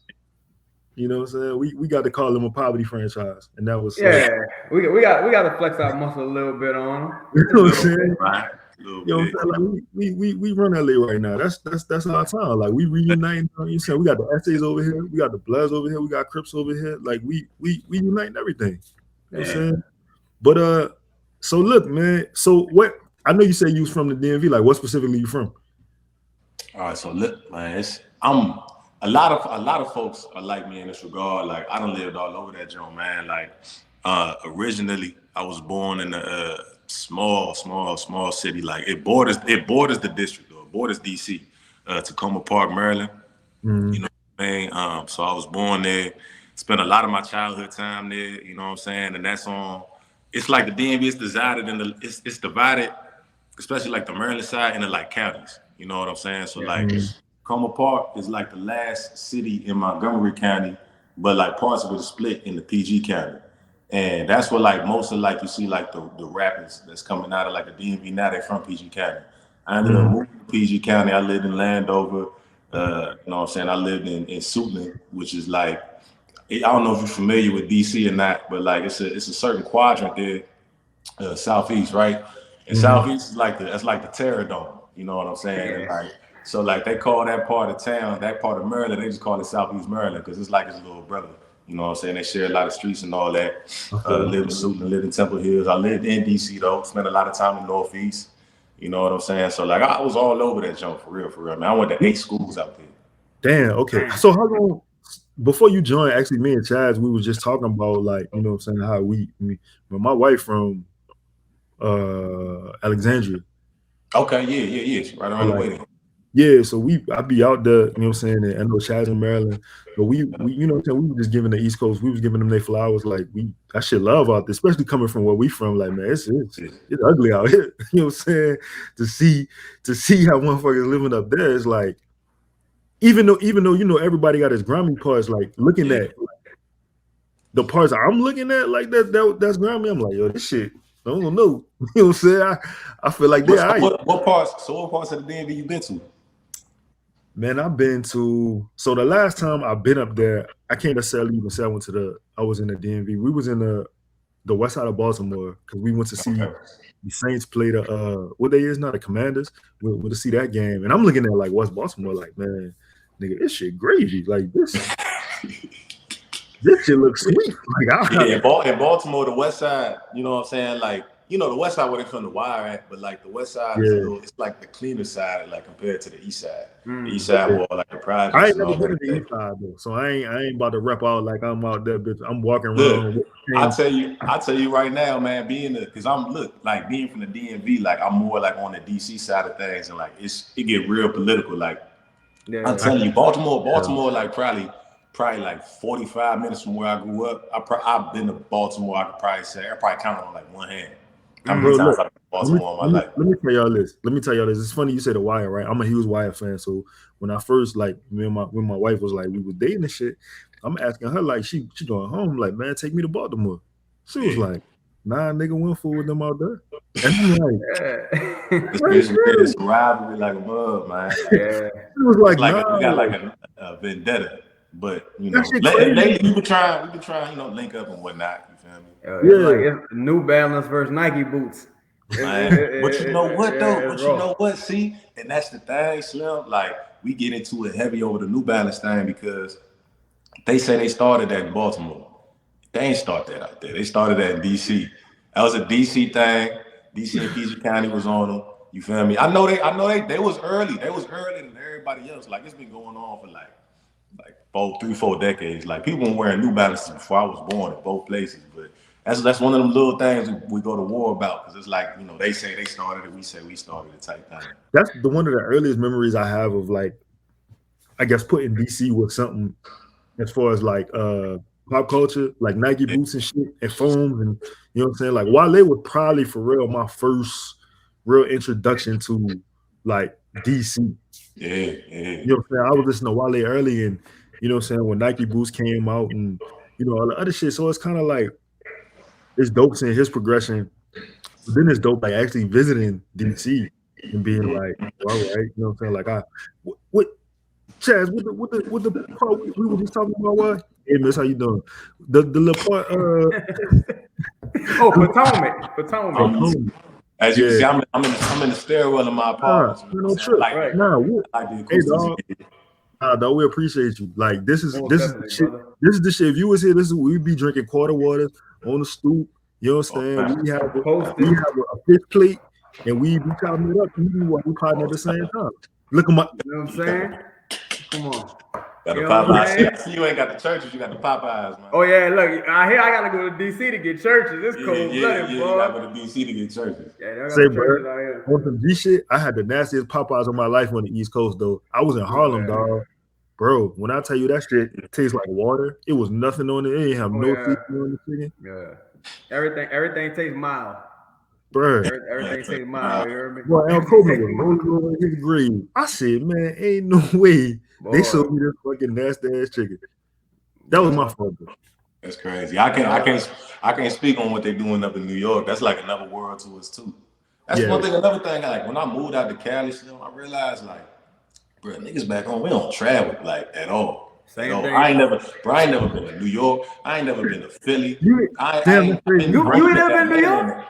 Speaker 1: you know what I'm saying? We got to call them a poverty franchise, and that was
Speaker 2: we got to flex our muscle a little bit on them.
Speaker 1: You know what I'm saying? Right. You know what I'm saying? Like we run LA right now. That's our time. Like we reuniting. You know, we got the essays over here, we got the Bloods over here, we got Crips over here. Like we uniting everything. You know what I'm saying? But so look, man. So I know you say you was from the DMV. Like, what specifically you from?
Speaker 3: All right, so look, man, I'm a lot of folks are like me in this regard. Like, I done lived all over that joint, man. Like, originally I was born in a small city. Like, it borders the district, or it borders DC, Tacoma Park, Maryland.
Speaker 1: Mm-hmm.
Speaker 3: You know what I mean? So I was born there, spent a lot of my childhood time there. You know what I'm saying? And that's on. It's like the DMV is divided it's divided, especially like the Maryland side, into like counties. You know what I'm saying? So like, Tacoma Park is like the last city in Montgomery County, but like parts of it are split in the PG County. And that's what like most of like you see like the rappers that's coming out of like the DMV now, they're from PG County. I ended up moving to PG County. I lived in Landover. You know what I'm saying? I lived in Suitland, which is like, I don't know if you're familiar with DC or not, but like it's a certain quadrant there, southeast, right? And southeast is like that's like the Terror Dome. You know what I'm saying?
Speaker 2: Yeah.
Speaker 3: And like, so like they call that part of town, that part of Maryland, they just call it Southeast Maryland because it's like his little brother. You know what I'm saying? They share a lot of streets and all that. Lived in Suitland, lived in Temple Hills. I lived in DC though. Spent a lot of time in Northeast. You know what I'm saying? So like I was all over that jump for real, man. I went to 8 schools out there.
Speaker 1: Damn. Okay. So how long before you joined? Actually, me and Chaz, we was just talking about like, you know what I'm saying, how but my wife from Alexandria.
Speaker 3: Okay, yeah. Right around the way there.
Speaker 1: Yeah, so I'd be out there, you know what I'm saying, and I know Chaz in Maryland, but we you know what I'm saying, we were just giving the East Coast, we was giving them their flowers, like I should love out there, especially coming from where we from, like, man, it's ugly out here, you know what I'm saying, to see how motherfuckers living up there is like, even though, you know, everybody got his grimy parts, like, looking at the parts I'm looking at, like, that's grimy, I'm like, yo, this shit, I don't know, you know what I'm saying, I feel like
Speaker 3: what parts of the DMV you been to?
Speaker 1: Man, I've been to, so the last time I've been up there, I can't necessarily even say I was in the DMV. We was in the west side of Baltimore because we went to see the Saints play what they is now, the Commanders. We went to see that game. And I'm looking at like West Baltimore, like, man, nigga, this shit gravy. Like this shit looks sweet. Like,
Speaker 3: in Baltimore, the west side, you know what I'm saying? Like, you know, the west side where they from the wire at, but like the west side is it's like the cleaner side, like compared to the east side. The east side more like the projects.
Speaker 1: I ain't never been to the east side though, so I ain't about to rep out like I'm out there, bitch. I'm walking around.
Speaker 3: I tell you right now, man, being from the DMV, like I'm more like on the DC side of things, and like it get real political. Like I'm telling you, Baltimore, like probably like 45 minutes from where I grew up. I've been to Baltimore. I could probably say I probably count on like one hand. How many times I've been to Baltimore in my life?
Speaker 1: Let me tell y'all this. It's funny you said The Wire, right? I'm a huge Wire fan. So when I first like when my wife was like we were dating and shit, I'm asking her like she going home like, man, take me to Baltimore. She was like, nah, nigga, went fool with them out there. And I'm like,
Speaker 3: it's rivalry like a mug, man.
Speaker 1: It was like
Speaker 3: we got like a vendetta. But you know, lately we been trying, you know, link up and whatnot. You feel me?
Speaker 2: Like it's New Balance versus Nike boots.
Speaker 3: But you know what though? But you know what? See, and that's the thing, Slim. Like we get into it heavy over the New Balance thing because they say they started that in Baltimore. They ain't start that out there. They started that in DC. That was a DC thing. DC and PG County was on them. You feel me? I know they was early. They was earlier than everybody else. Like it's been going on for like 3-4 decades. Like people were wearing New Balances before I was born in both places. But that's one of them little things we go to war about because it's like, you know, they say they started it, we say we started it type thing.
Speaker 1: That's one of the earliest memories I have of like, I guess putting DC with something as far as like pop culture, like Nike boots and shit and foams, and you know what I'm saying? Like Wale was probably for real my first real introduction to like DC.
Speaker 3: Yeah.
Speaker 1: You know what I'm saying? I was listening to Wale early, and you know what I'm saying, when Nike boots came out and you know all the other shit. So it's kind of like it's dope seeing his progression. But then it's dope like actually visiting DC and being like, all right, you know what I'm saying? Like what Chaz, with the part we were just talking about, what? Hey miss, how you doing? The little part
Speaker 2: Potomac.
Speaker 3: As you can see, I'm in the stairwell of my apartment.
Speaker 1: No trip. Right. Dog, we appreciate you. Like this is the shit. This is the shit. If you was here, this is we'd be drinking quarter water on the stoop. You know what I'm saying? We have a fish plate. and we chopping it up. We potting at the same time. Look at my.
Speaker 2: You know what I'm saying? Come on.
Speaker 3: Got the Popeyes. You ain't got the churches. You got the Popeyes, man.
Speaker 2: Oh yeah, look. I gotta go to DC to get churches. It's cold blooded, boy.
Speaker 3: You gotta go to DC to get churches.
Speaker 2: Yeah,
Speaker 1: say, bro, on some G shit, I had the nastiest Popeyes of my life on the East Coast, though. I was in Harlem, dog. Bro, when I tell you that shit, it tastes like water. It was nothing on it. It didn't have no seasoning on the chicken.
Speaker 2: Yeah. Everything tastes mild.
Speaker 1: Bro.
Speaker 2: Everything tastes mild. You heard me?
Speaker 1: Well, Al Kobe was rolling over his grave. I said, man, ain't no way they sold me this fucking nasty ass chicken. That was my fault, bro.
Speaker 3: That's crazy. I can't speak on what they're doing up in New York. That's like another world to us too. That's one thing. Another thing, like when I moved out to Cali, I realized like, bro, niggas back home, we don't travel like at all. Same thing. I ain't never been to New York. I ain't never been to Philly. You ain't never been to New York?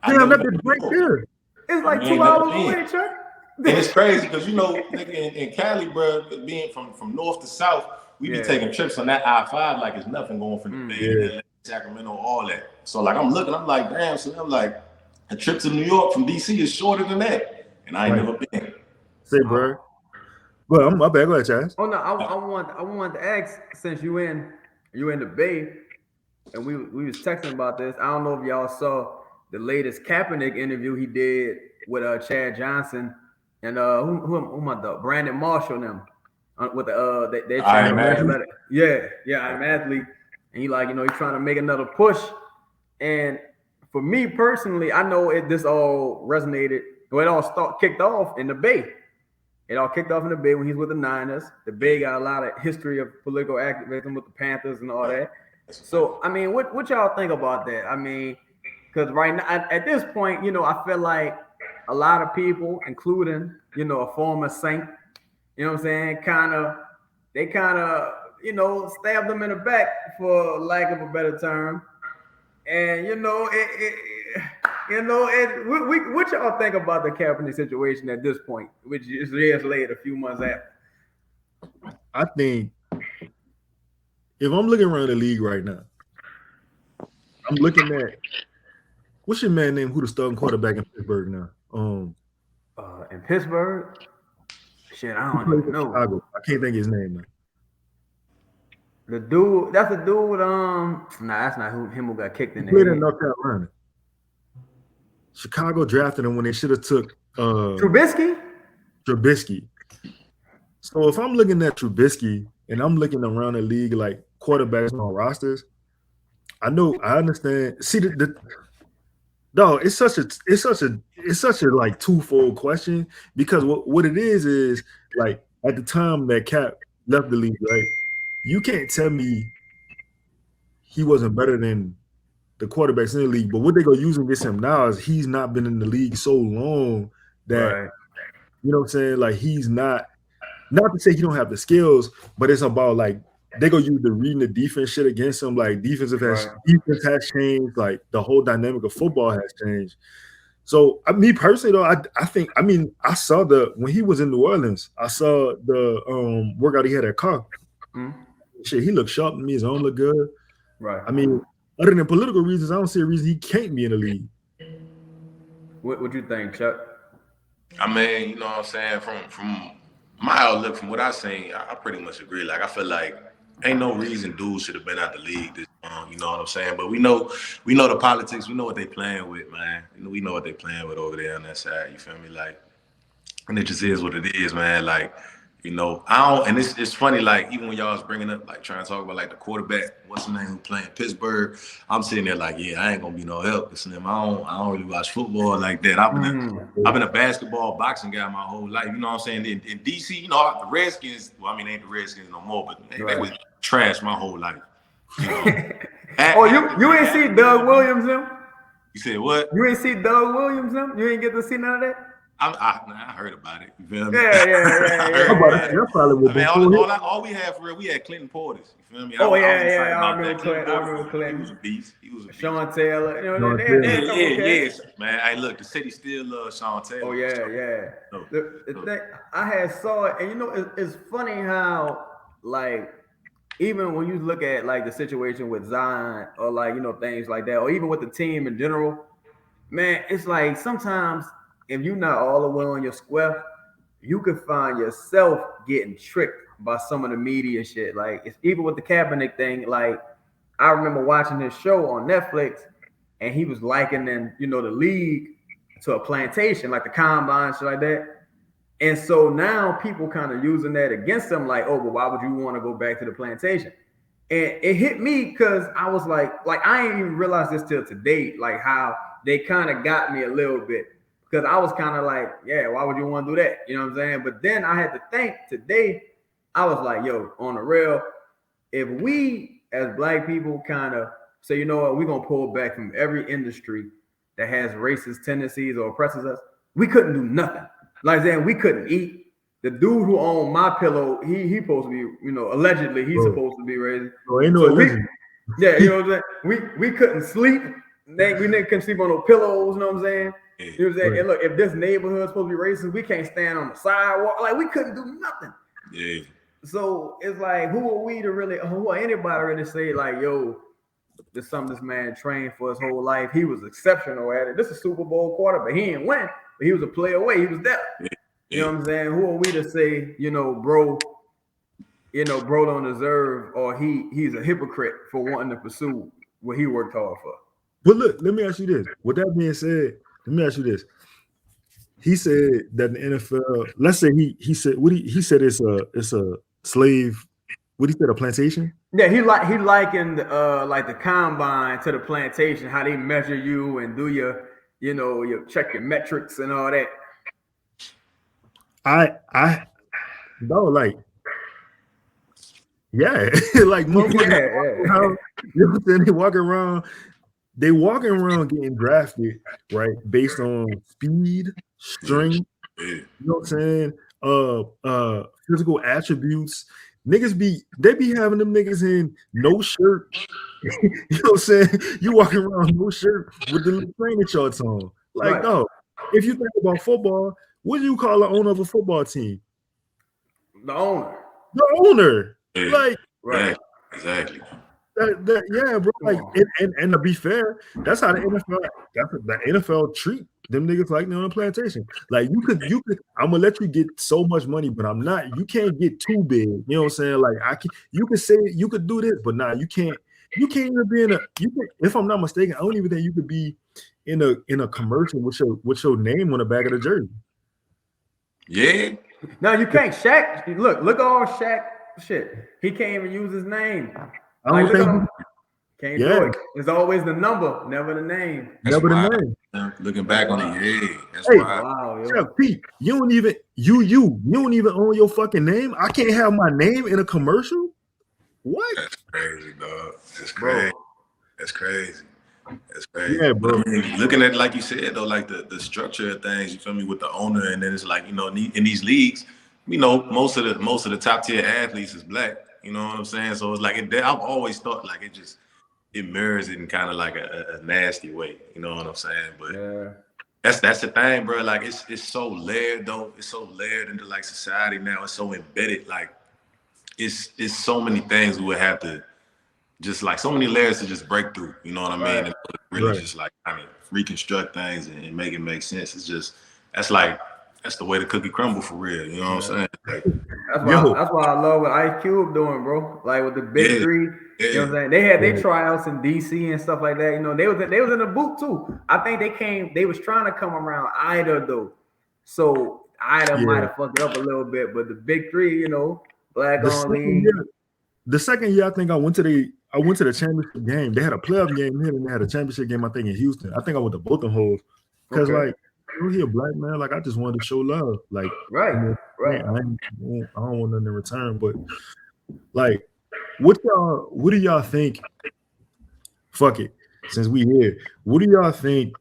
Speaker 1: Damn, that bitch right there.
Speaker 2: It's like 2 hours away, Chuck.
Speaker 3: And it's crazy because nigga in Cali, bro, being from north to south, we be taking trips on that I-5 like it's nothing going from the Bay, Sacramento, all that. So like I'm like, damn, so I'm like, a trip to New York from DC is shorter than that, and I ain't never been.
Speaker 1: Say, bro. Well, I'm back. Go ahead, Chaz.
Speaker 2: Oh no, I want to ask, since you in the Bay, and we was texting about this. I don't know if y'all saw the latest Kaepernick interview he did with Chad Johnson and who am I the Brandon Marshall and them with they trying to I'm athlete, and he like he's trying to make another push. And for me personally, I know this all resonated. Well, it all kicked off in the Bay. It all kicked off in the Bay when he's with the Niners. The Bay got a lot of history of political activism with the Panthers and all that. So I mean, what y'all think about that? I mean, because right now at this point, I feel like a lot of people, including a former Saint, you know what I'm saying, they kind of stabbed them in the back, for lack of a better term. And what y'all think about the Kaepernick situation at this point, which is years later, a few months after?
Speaker 1: I think if I'm looking around the league right now, I'm looking at what's your man name? Who the starting quarterback in Pittsburgh now?
Speaker 2: In Pittsburgh, shit, I don't even know.
Speaker 1: Chicago. I can't think of his name now.
Speaker 2: The dude, that's the dude. Nah, that's not him who got kicked in the
Speaker 1: head. In North Carolina. Chicago drafted him when they should have took
Speaker 2: Trubisky.
Speaker 1: So if I'm looking at Trubisky and I'm looking around the league like quarterbacks on rosters, I understand. See dog, it's such a like twofold question, because what it is like at the time that Cap left the league, right? You can't tell me he wasn't better than the quarterbacks in the league, but what they go using against him now is he's not been in the league so long that you know what I'm saying, like he's not to say he don't have the skills, but it's about like they go use the reading the defense shit against him. Like defense has changed, like the whole dynamic of football has changed. So me personally though, I saw when he was in New Orleans, I saw the workout he had at Carr. Shit, he looked sharp to me. His arm looked good.
Speaker 2: Right.
Speaker 1: I mean, other than political reasons, I don't see a reason he can't be in the league.
Speaker 2: What you think, Chuck?
Speaker 3: I mean, you know what I'm saying? From my outlook, from what I've seen, I pretty much agree. Like, I feel like ain't no reason dudes should have been out the league this long, you know what I'm saying? But we know the politics. We know what they playing with, man. We know what they playing with over there on that side. You feel me? Like, and it just is what it is, man. Like, and it's funny, like, even when y'all was bringing up, like, trying to talk about, like, the quarterback, what's the name, who playing Pittsburgh, I'm sitting there like, yeah, I ain't gonna be no help. I don't really watch football like that. I've been a basketball, boxing guy my whole life, you know what I'm saying? In DC, the Redskins, well, I mean, they ain't the Redskins no more, but they was trash my whole life.
Speaker 2: You ain't see Doug Williams, them?
Speaker 3: You said what?
Speaker 2: You ain't see Doug Williams, them? You ain't get to see none of that?
Speaker 3: I heard about it. You feel me?
Speaker 2: Yeah.
Speaker 3: All we had for real, we had Clinton Portis. You feel me?
Speaker 2: I remember Clinton.
Speaker 3: He was a beast.
Speaker 2: Sean Taylor.
Speaker 3: Yes, man. Hey, look, the city still loves Sean Taylor.
Speaker 2: Oh yeah. I had saw it, and it's funny how, like, even when you look at like the situation with Zion or like things like that, or even with the team in general, man, it's like sometimes if you're not all the way on your square, you could find yourself getting tricked by some of the media shit. Like it's even with the Kaepernick thing. Like I remember watching this show on Netflix, and he was likening, the league to a plantation, like the combine, shit like that. And so now people kind of using that against him, like, oh, but why would you want to go back to the plantation? And it hit me because I was like I ain't even realized this till today, like how they kind of got me a little bit. Because I was kind of like, yeah, why would you want to do that? You know what I'm saying? But then I had to think today, I was like, yo, on the real, if we as black people kind of say, you know what, we're going to pull back from every industry that has racist tendencies or oppresses us, we couldn't do nothing. Like saying we couldn't eat. The dude who owned my pillow, he supposed to be, allegedly he's supposed to be racist.
Speaker 1: Ain't no allegedly.
Speaker 2: Yeah, you know what I'm saying? We couldn't sleep. We couldn't sleep on no pillows, you know what I'm saying? You know what I'm saying? Right. And look, if this neighborhood's supposed to be racist, we can't stand on the sidewalk. Like we couldn't do nothing.
Speaker 3: Yeah.
Speaker 2: So it's like, who are anybody really say like, yo, this something this man trained for his whole life. He was exceptional at it. This is a Super Bowl quarterback. He didn't win, but he was a play away. He was there. Yeah. You know what I'm saying? Who are we to say, bro, bro don't deserve, or he's a hypocrite for wanting to pursue what he worked hard for.
Speaker 1: But look, let me ask you this. With that being said, let me ask you this. He said that the NFL, let's say he said he said it's a slave, what he said, a plantation?
Speaker 2: Yeah, he likened like the combine to the plantation, how they measure you and do your check your metrics and all that.
Speaker 1: I no, like, yeah, like motherfuckers, you know what I'm saying? They walking around getting drafted, right, based on speed, strength, you know what I'm saying? Physical attributes. Niggas be having them niggas in no shirt. You know what I'm saying? You walking around no shirt with the little training shorts on. Like, no. If you think about football, what do you call the owner of a football team?
Speaker 2: The owner.
Speaker 1: The owner.
Speaker 3: Yeah.
Speaker 1: Like,
Speaker 3: right. Exactly.
Speaker 1: Yeah, bro. Like, and to be fair, that's how the NFL treat them niggas like they're on a plantation. Like you could, I'm gonna let you get so much money, but you can't get too big. You know what I'm saying? Like you could say you could do this, but you can't even be if I'm not mistaken, I don't even think you could be in a commercial with your name on the back of the jersey.
Speaker 3: Yeah.
Speaker 2: No, you can't. Shaq, look all Shaq shit. He can't even use his name. Like, can't do it. It's always the number, never the name.
Speaker 1: Never the name.
Speaker 3: Looking back on it, that's
Speaker 1: wow. Chuck P, you don't even own your fucking name. I can't have my name in a commercial. What?
Speaker 3: That's crazy, dog. That's crazy. That's crazy. That's crazy.
Speaker 1: Yeah, bro.
Speaker 3: But, I mean, looking at, like you said, though, like the structure of things, you feel me, with the owner, and then it's like, in these leagues, most of the top tier athletes is black. You know what I'm saying? So it's like I've always thought like it mirrors it in kind of like a nasty way. You know what I'm saying? But that's the thing, bro. Like it's so layered though. It's so layered into like society now. It's so embedded. Like it's so many things we would have to just like so many layers to just break through. You know what I mean? And really just like reconstruct things and make it make sense. It's just that's the way the cookie crumble for real. You know what I'm saying? Like,
Speaker 2: that's why I love what Ice Cube doing, bro. Like with the big three. You know what I'm saying? They had their tryouts in DC and stuff like that. They was in the boot too. I think they was trying to come around Ida though. So Ida might have fucked it up a little bit, but the big three, black on league.
Speaker 1: The second year I think I went to the championship game. They had a playoff game here and they had a championship game, I think, in Houston. I think I went to both of them hoes. Because like you're a black man, like I just wanted to show love. Like
Speaker 2: right.
Speaker 1: I don't want nothing in return, but like what do y'all think? Fuck it. Since we here, what do y'all think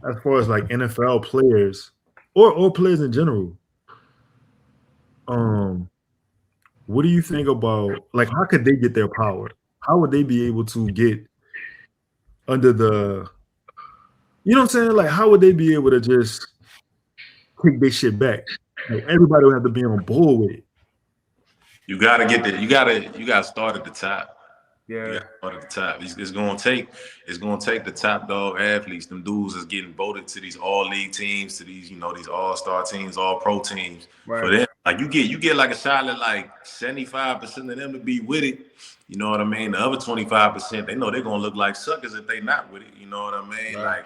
Speaker 1: as far as like NFL players or players in general? What do you think about like how could they get their power? How would they be able to get under the you know what I'm saying? Like, how would they be able to just kick this shit back? Like, everybody would have to be on board with it.
Speaker 3: You gotta start at the top.
Speaker 2: Yeah.
Speaker 3: You got to start at the top. It's gonna take the top dog athletes, them dudes that's getting voted to these all league teams, to these, these all-star teams, all pro teams. Right. For them, like you get like a shot at like 75% of them to be with it. You know what I mean? The other 25%, they know they're gonna look like suckers if they not with it. You know what I mean? Right. Like,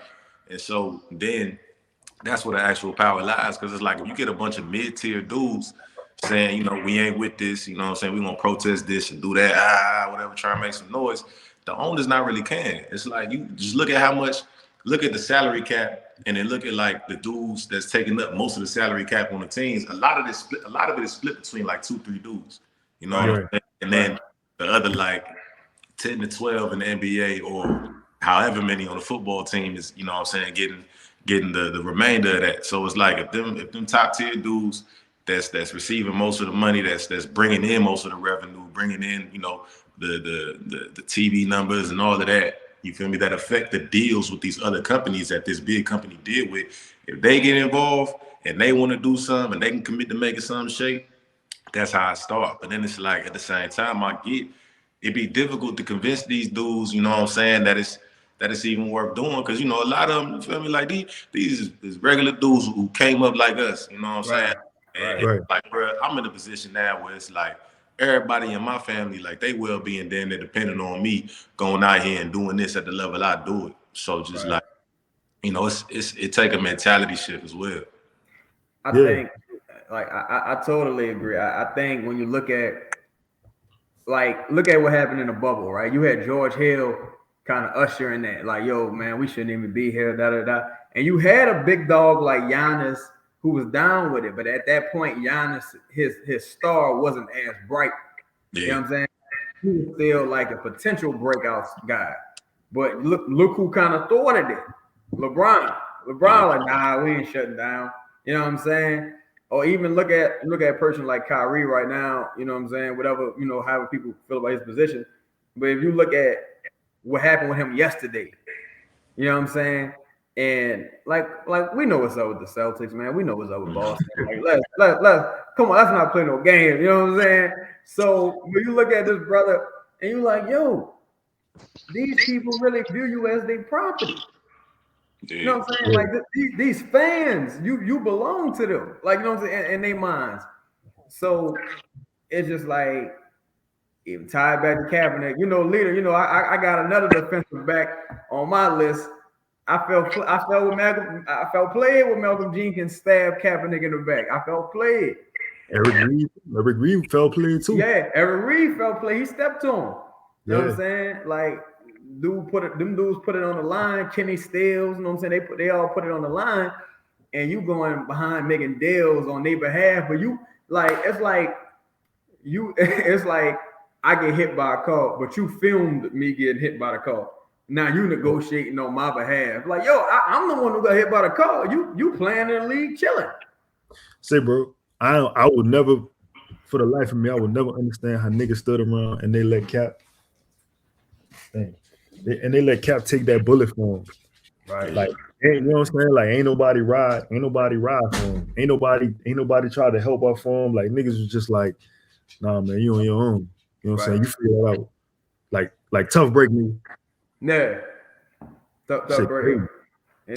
Speaker 3: and so then that's where the actual power lies, because it's like if you get a bunch of mid-tier dudes saying, we ain't with this, what I'm saying, we gonna protest this and do that, whatever, try to make some noise, the owners not really can. It's like, you just look at the salary cap, and then look at like the dudes that's taking up most of the salary cap on the teams. A lot of it is split between like 2-3 dudes, what I'm saying? And then the other like 10 to 12 in the NBA or however many on the football team is, what I'm saying, getting the remainder of that. So it's like if them top tier dudes that's receiving most of the money, that's bringing in most of the revenue, bringing in, the TV numbers and all of that, you feel me, that affect the deals with these other companies that this big company did with. If they get involved and they want to do something and they can commit to making some shape, that's how I start. But then it's like at the same time, it'd be difficult to convince these dudes, what I'm saying, that it's even worth doing, because a lot of them, you feel me, like these is regular dudes who came up like us, what I'm saying. And like, bro, I'm in a position now where it's like everybody in my family, like they well-being, then they're depending on me going out here and doing this at the level I do it. So just like, it take a mentality shift as well.
Speaker 2: I think, like, I totally agree. I think when you look at what happened in the bubble, right? You had George Hill kind of ushering that, like, yo, man, we shouldn't even be here, da-da-da. And you had a big dog like Giannis who was down with it, but at that point, Giannis, his star wasn't as bright. Yeah. You know what I'm saying? He was still like a potential breakout guy. But look who kind of thwarted it. LeBron, like, nah, we ain't shutting down. You know what I'm saying? Or even look at a person like Kyrie right now, you know what I'm saying? Whatever, however people feel about his position. But if you look at what happened with him yesterday, you know what I'm saying? And like we know what's up with the Celtics, man. We know what's up with Boston. Like, let's come on, let's not play no game. You know what I'm saying? So when you look at this brother and you're like, yo, these people really view you as their property. You know what I'm saying? Like these fans, you belong to them. Like, you know what I'm saying? In their minds. So it's just like, even tied back to Kaepernick, Lito, I got another defensive back on my list. I felt played with Malcolm Jenkins stabbed Kaepernick in the back. I felt played.
Speaker 1: Eric Reed felt played too.
Speaker 2: Yeah, Eric Reed felt played. He stepped to him. You know what I'm saying? Like, them dudes put it on the line. Kenny Stills, you know what I'm saying? They all put it on the line, and you going behind making deals on their behalf. But you it's like I get hit by a car, but you filmed me getting hit by the car. Now you negotiating on my behalf. Like, yo, I'm the one who got hit by the car. You playing in the league, chilling.
Speaker 1: Say, bro, I would never, for the life of me, I would never understand how niggas stood around and they let Cap take that bullet for him. Right. Like, you know what I'm saying? Like, ain't nobody ride for him. Ain't nobody try to help out for him. Like, niggas was just like, nah, man, you on your own. You know what I'm saying? You figure it out. Like tough break me.
Speaker 2: Yeah. Tough break. We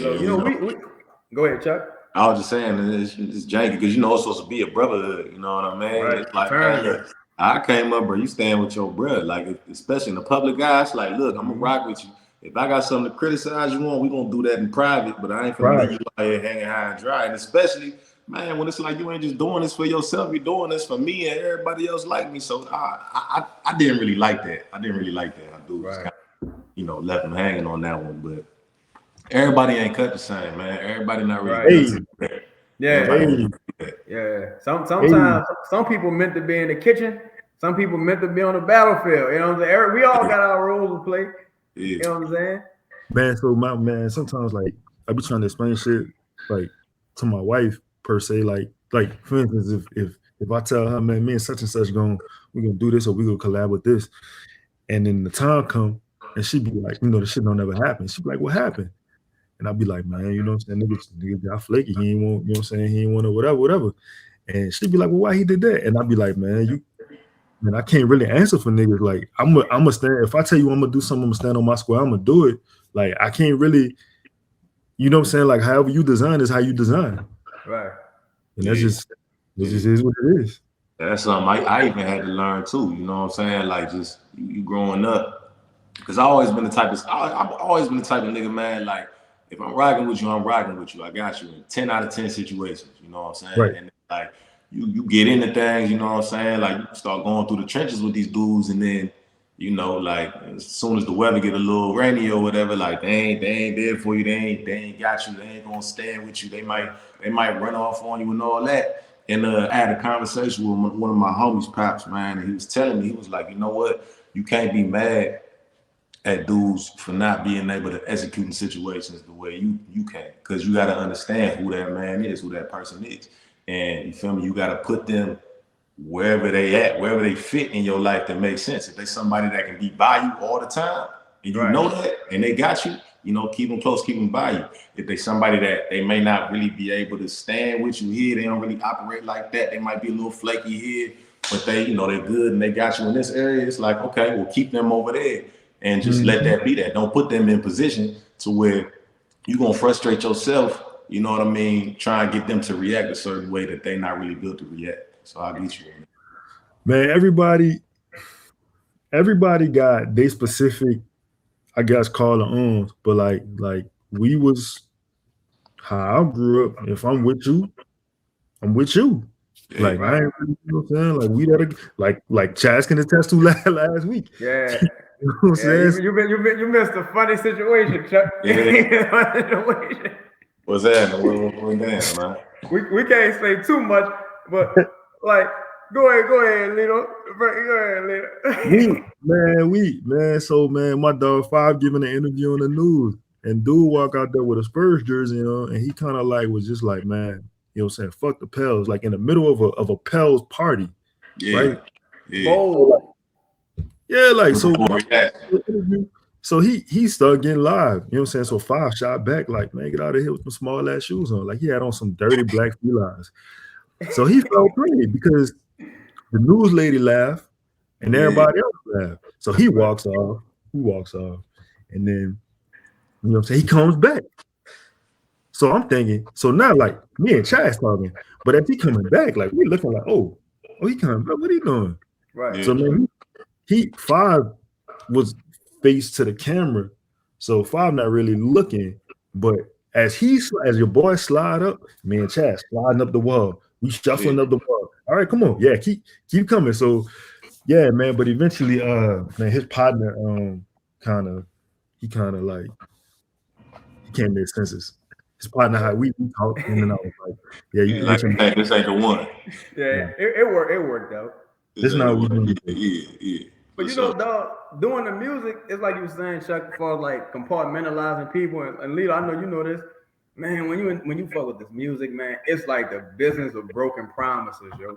Speaker 2: go ahead, Chuck.
Speaker 3: I was just saying, it's janky because it's supposed to be a brotherhood. You know what I mean? Right. It's like, man, I came up, bro. You stand with your brother, like, especially in the public guys. Like, look, I'm gonna rock with you. If I got something to criticize you on, we gonna do that in private. But I ain't gonna leave you out here hanging high and dry. And especially, man, when it's like you ain't just doing this for yourself, you're doing this for me and everybody else like me. So I didn't really like that. I do just kind of, left him hanging on that one, but. Everybody ain't cut the same, man. Everybody not really.
Speaker 2: Yeah. Sometimes some people meant to be in the kitchen. Some people meant to be on the battlefield. You know what I'm saying? We all got our roles to play. Yeah. You know what I'm saying?
Speaker 1: Man, so sometimes like I be trying to explain shit like to my wife per se. Like for instance, if I tell her, man, me and such we're gonna do this or we gonna collab with this, and then the time come and she be like, the shit don't ever happen. She be like, what happened? And I'd be like, man, you know what I'm saying? Nigga got flaky. He ain't want, you know what I'm saying? He ain't want to whatever. And she'd be like, well, why he did that? And I'd be like, man, man, I can't really answer for niggas. Like I'm a stand. If I tell you I'm gonna do something, I'm gonna stand on my square. I'm gonna do it. Like I can't really, you know what I'm saying? Like however you design is how you design.
Speaker 2: Right.
Speaker 1: And that's just is what it is.
Speaker 3: That's something I even had to learn too. You know what I'm saying? Like just you growing up, because I've always been the type of nigga, man. Like if I'm rocking with you, I'm rocking with you. I got you in 10 out of 10 situations. You know what I'm saying?
Speaker 1: Right.
Speaker 3: And like you get into things. You know what I'm saying? Like you start going through the trenches with these dudes, and then you know, like as soon as the weather get a little rainy or whatever, like they ain't there for you. They ain't got you. They ain't gonna stand with you. They might run off on you and all that. And I had a conversation with one of my homies, Pops, man, and he was telling me, he was like, you know what? You can't be mad at dudes for not being able to execute in situations the way you can, because you got to understand who that man is, who that person is. And you feel me? You got to put them wherever they at, wherever they fit in your life that makes sense. If they somebody that can be by you all the time, and you know that, and they got you, you know, keep them close, keep them by you. If they somebody that they may not really be able to stand with you here, they don't really operate like that. They might be a little flaky here, but they, you know, they're good and they got you in this area. It's like, okay, we'll keep them over there and just let that be that. Don't put them in position to where you're gonna frustrate yourself. You know what I mean? Try and get them to react a certain way that they're not really built to react. So I'll get you.
Speaker 1: Man, everybody got they specific, I guess, call to arms, but like we was how I grew up. If I'm with you, I'm with you.
Speaker 3: Yeah,
Speaker 1: like I ain't, you know what I'm saying? Like we gotta like Chaz can attest to last week.
Speaker 2: Yeah.
Speaker 1: You know what I'm saying?
Speaker 2: You missed a funny situation, Chuck.
Speaker 3: Yeah. What's that? What damn, man?
Speaker 2: We can't say too much, but like go ahead, Lito. Go ahead,
Speaker 1: Lito. So my dog 5 giving an interview on the news, and dude walk out there with a Spurs jersey, you know, and he kind of like was just like, man, you know what I'm saying, fuck the Pels, like in the middle of a Pels party, right?
Speaker 3: Yeah.
Speaker 2: Oh.
Speaker 1: Yeah, like so he started getting live, you know what I'm saying? So 5 shot back, like, man, get out of here with some small ass shoes on. Like he had on some dirty black felines. So he felt pretty because the news lady laughed and everybody else laughed. So he walks off, and then, you know what I'm saying, he comes back. So I'm thinking, so now like me and Chaz talking, but as he coming back, like we looking like, oh, he coming back, what he doing?
Speaker 2: Right.
Speaker 1: So man, he 5 was face to the camera, so 5 not really looking, but as your boy slide up, me and Chaz sliding up the wall, we shuffling up the wall. All right, come on, yeah, keep coming. So yeah, man, but eventually, man, his partner, kind of like he came to his senses. His partner, how we talked, and then I was like, yeah, you
Speaker 3: like, hey, this ain't the one.
Speaker 2: Yeah. It worked out.
Speaker 1: This not what we do.
Speaker 3: Yeah.
Speaker 2: But you know, dog, doing the music, it's like you were saying, Chuck, for like compartmentalizing people. And Lito, I know you know this. Man, when you fuck with this music, man, it's like the business of broken promises, yo.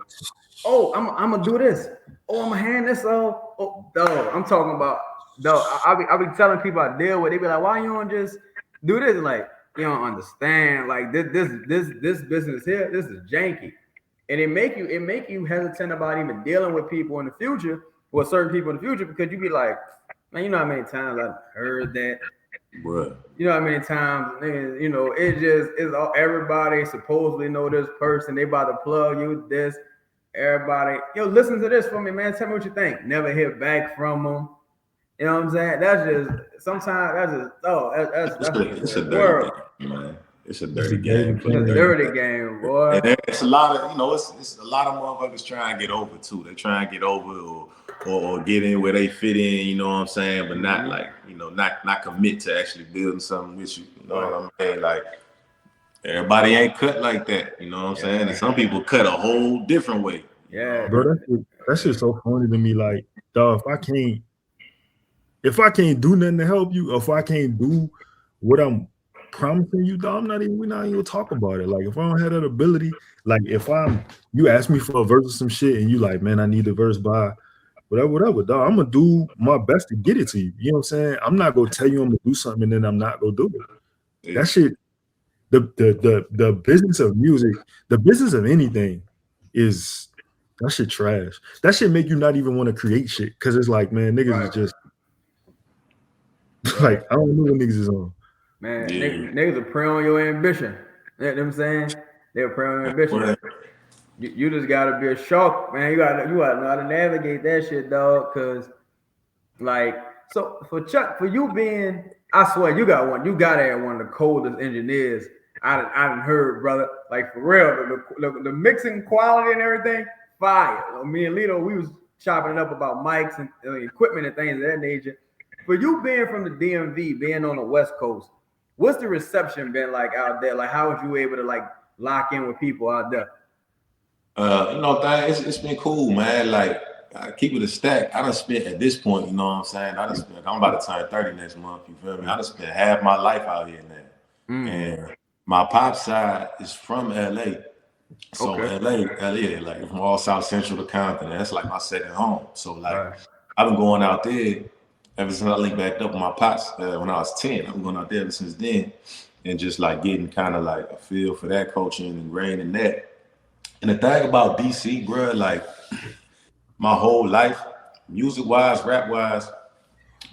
Speaker 2: Oh, I'm gonna do this. Oh, I'm gonna hand this off. Oh, dog, I'm talking about, dog. I be telling people I deal with. They be like, why you don't just do this? Like, you don't understand. Like this business here, this is janky, and it make you hesitant about even dealing with people in the future, with certain people in the future, because you be like, man, you know how many times I've heard that.
Speaker 3: Bruh.
Speaker 2: You know how many times, you know, it's all, everybody supposedly know this person. They about to plug you this. Everybody, yo, listen to this for me, man. Tell me what you think. Never hear back from them. You know what I'm saying? That's just sometimes
Speaker 3: it's a dirty game, man. It's a dirty game.
Speaker 2: It's a dirty game, boy.
Speaker 3: And it's a lot of, you know, it's a lot of motherfuckers trying to get over too. They trying to get over or get in where they fit in, you know what I'm saying? But not like, you know, not commit to actually building something with you. You know what I'm saying? Like everybody ain't cut like that, you know what I'm saying? And some people cut a whole different way.
Speaker 2: Yeah.
Speaker 1: Bro, that's just so funny to me. Like, dog, if I can't do nothing to help you, or if I can't do what I'm promising you, dog, we're not even talk about it. Like if I don't have that ability, like if you ask me for a verse or some shit and you like, man, I need a verse by whatever, dog, I'm gonna do my best to get it to you. You know what I'm saying? I'm not gonna tell you I'm gonna do something and then I'm not gonna do it. Yeah. That shit, the business of music, the business of anything is That shit trash. That shit make you not even want to create shit because it's like, man, niggas is just like, I don't know what niggas is on.
Speaker 2: Man, niggas are prey on your ambition. You know what I'm saying? They're prey on your ambition. You just gotta be a shark, man. You gotta know how to navigate that shit, dog. Cause like, so for Chuck, for you being, I swear you got one of the coldest engineers I done heard, brother. Like for real, the mixing quality and everything, fire. Me and Lito, we was chopping it up about mics and equipment and things of that nature. For you being from the DMV, being on the West Coast, what's the reception been like out there? Like, how was you able to like lock in with people out there?
Speaker 3: It's been cool, man. Like, I keep it a stack. I done spent at this point, you know what I'm saying? I'm about to turn 30 next month, you feel me? I done spent half my life out here now. And my pop side is from LA. So LA, like from all South Central to Compton. That's like my second home. So like I've been going out there ever since I linked back up with my pops when I was 10. I've been going out there ever since then and just like getting kind of like a feel for that culture and ingrained in that. And the thing about DC, bro, like my whole life, music-wise, rap-wise,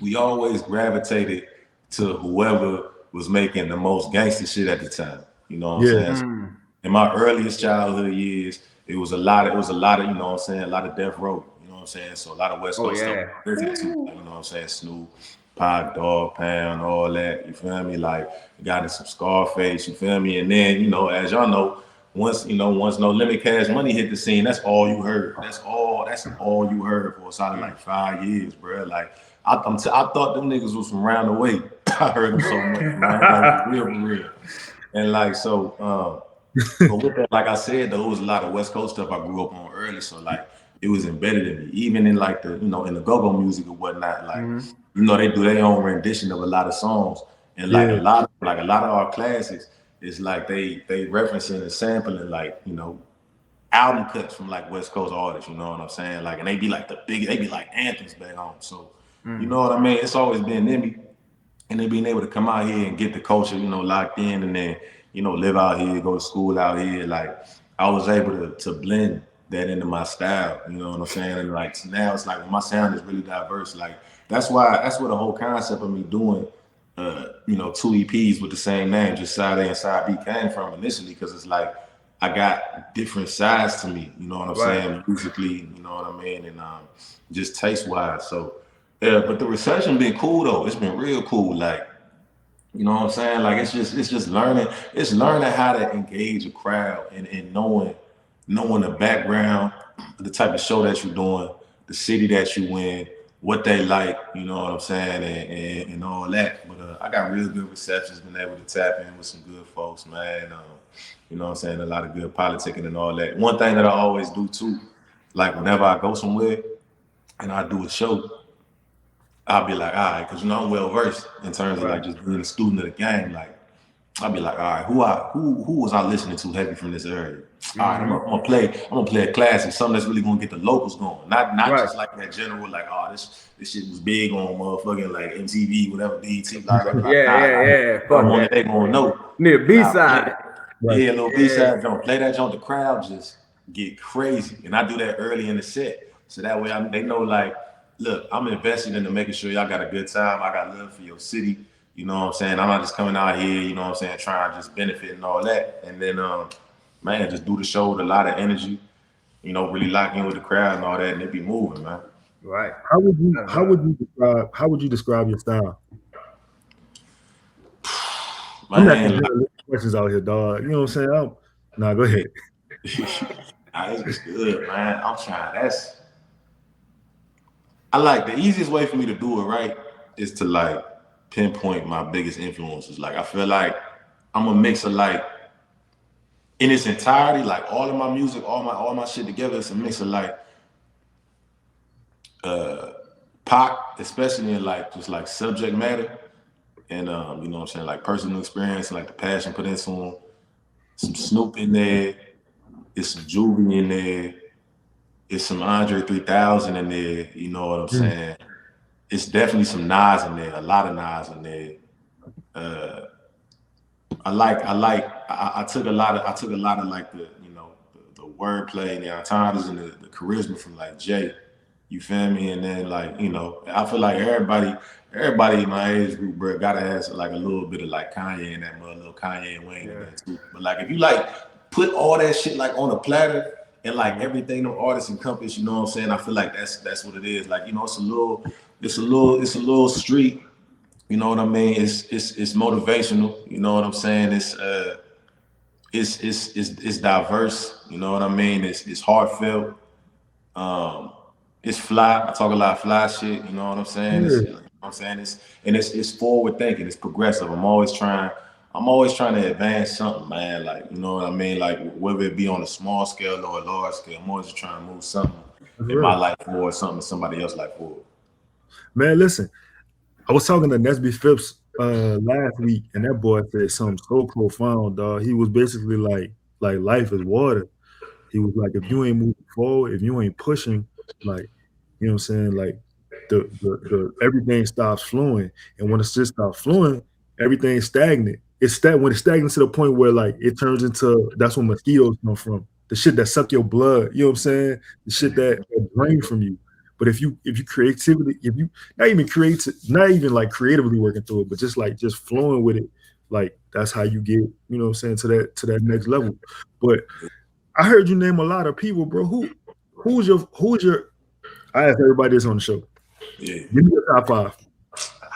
Speaker 3: we always gravitated to whoever was making the most gangster shit at the time. You know what I'm saying? So in my earliest childhood years, it was a lot of, you know what I'm saying, a lot of Death Row. You know what I'm saying? So a lot of West Coast stuff. You know what I'm saying? Snoop, Pac, Dog Pound, all that. You feel me? Like, got in some Scarface. You feel me? And then, you know, as y'all know, once No Limit Cash Money hit the scene, that's all you heard. That's all you heard for a solid like 5 years, bro. Like I thought them niggas was from round the way. I heard them so much, man. Like real. And like so, but with that, like I said, there was a lot of West Coast stuff I grew up on early. So like it was embedded in me, even in like the, you know, in the go-go music or whatnot. Like, you know, they do their own rendition of a lot of songs. And like a lot of our classics, it's like they referencing and sampling like, you know, album cuts from like West Coast artists, you know what I'm saying? Like, and they be like anthems back home. So, you know what I mean? It's always been in me. And they being able to come out here and get the culture, you know, locked in and then, you know, live out here, go to school out here. Like, I was able to blend that into my style, you know what I'm saying? And like, now it's like my sound is really diverse. Like, that's where the whole concept of me doing, you know, 2 EPs with the same name, just Side A and Side B, came from initially, because it's like I got different sides to me, you know what I'm saying, musically, you know what I mean, and just taste wise. So but the reception been cool though. It's been real cool. Like, you know what I'm saying? Like it's just learning how to engage a crowd and knowing the background, the type of show that you're doing, the city that you in, what they like, you know what I'm saying, and all that. But I got real good receptions, been able to tap in with some good folks, man. You know what I'm saying, a lot of good politicking and all that. One thing that I always do too, like whenever I go somewhere and I do a show, I'll be like, all right, because you know I'm well versed in terms of like just being a student of the game. Like, I'll be like, all right, who was I listening to heavy from this area? All right, I'm gonna play a classic, something that's really gonna get the locals going. Not just like that general, like, oh, this shit was big on motherfucking like MTV, whatever, BET, blah, blah, blah. They gonna know.
Speaker 2: Near B-side.
Speaker 3: Yeah, little B-side joint. Play that joint, the crowd just get crazy. And I do that early in the set. So that way they know, like, look, I'm invested into making sure y'all got a good time. I got love for your city. You know what I'm saying? I'm not just coming out here, you know what I'm saying, trying to just benefit and all that. And then, man, just do the show with a lot of energy, you know, really lock in with the crowd and all that, and it be moving, man.
Speaker 2: Right.
Speaker 1: How would you describe your style? Man, I'm not questions out here, dog. You know what I'm saying? Nah, go ahead.
Speaker 3: It's good, man. I'm trying. I like the easiest way for me to do it right is to like pinpoint my biggest influences. Like, I feel like I'm a mix of like, in its entirety, like all of my music, all my shit together, it's a mix of like Pac, especially in like just like subject matter and you know what I'm saying, like personal experience, like the passion put into some Snoop in there, it's some Juvie in there, it's some Andre 3000 in there, you know what I'm saying? It's definitely some Nas in there, a lot of Nas in there. I took a lot of like the, you know, the wordplay and the entendres and the charisma from like Jay. You feel me? And then like, you know, I feel like everybody in my age group, bro, gotta have like a little bit of like Kanye and that mother, little Kanye and Wayne in there too. But like if you like put all that shit like on a platter and like everything the artists encompass, you know what I'm saying? I feel like that's what it is. Like, you know, it's a little street, you know what I mean? It's motivational, you know what I'm saying? It's diverse, you know what I mean? It's heartfelt. It's fly. I talk a lot of fly shit. You know what I'm saying? You know what I'm saying? It's forward thinking. It's progressive. I'm always trying to advance something, man. Like, you know what I mean? Like whether it be on a small scale or a large scale, I'm always trying to move something in my life forward, something in somebody else's life forward.
Speaker 1: Man, listen, I was talking to Nesby Phipps last week, and that boy said something so profound, dog. He was basically like life is water. He was like, if you ain't moving forward, if you ain't pushing, like, you know what I'm saying, like the everything stops flowing, and when it just stops flowing, everything's stagnant. When it's stagnant to the point where like it turns into, that's where mosquitoes come from, the shit that suck your blood. You know what I'm saying? The shit that drain from you. But if you creativity, if you not even like creatively working through it, but just flowing with it, like that's how you get, you know what I'm saying, to that next level. But I heard you name a lot of people, bro. Who's your I asked everybody this on the show.
Speaker 3: Yeah.
Speaker 1: Give me your top 5.
Speaker 3: Oh,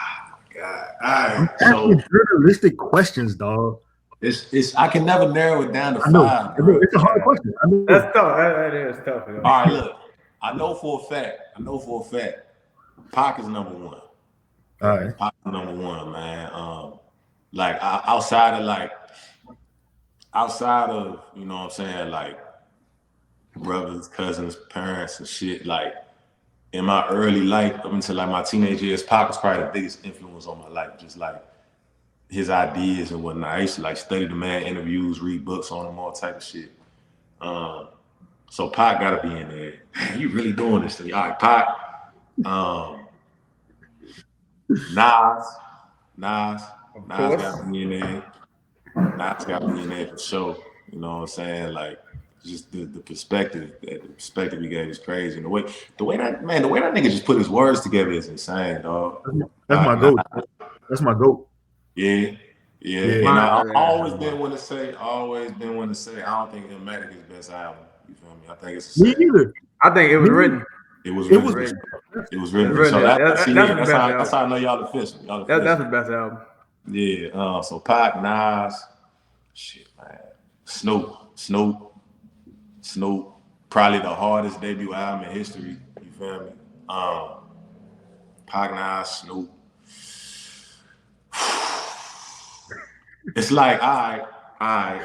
Speaker 3: God. All right.
Speaker 1: So journalistic questions, dog.
Speaker 3: It's I can never narrow it down to 5.
Speaker 1: It's a hard question.
Speaker 2: That's tough. That is tough.
Speaker 3: All right, look. I know for a fact, Pac is number 1.
Speaker 1: All right.
Speaker 3: Pac is number 1, man. Like outside of, you know what I'm saying, like brothers, cousins, parents and shit, like in my early life up until like my teenage years, Pac was probably the biggest influence on my life. Just like his ideas and whatnot. I used to like study the man, interviews, read books on him, all type of shit. So Pac gotta be in there. Man, you really doing this thing. All right, Pac. Nas gotta be in there. Nas gotta be in there for sure. You know what I'm saying? Like just the perspective he gave is crazy. And the way that nigga just put his words together is insane, dog.
Speaker 1: That's my goat. That's my goat.
Speaker 3: Yeah. And I've always been one to say, I don't think Illmatic is best album. You feel me? I think it's
Speaker 1: me either.
Speaker 2: I think it was written.
Speaker 3: It was written. So that's how I know y'all official.
Speaker 2: That's the best album.
Speaker 3: Yeah. So Pac, Nas, shit, man. Snoop, probably the hardest debut album in history. You feel me? Pac, Nas, Snoop. It's like, all right.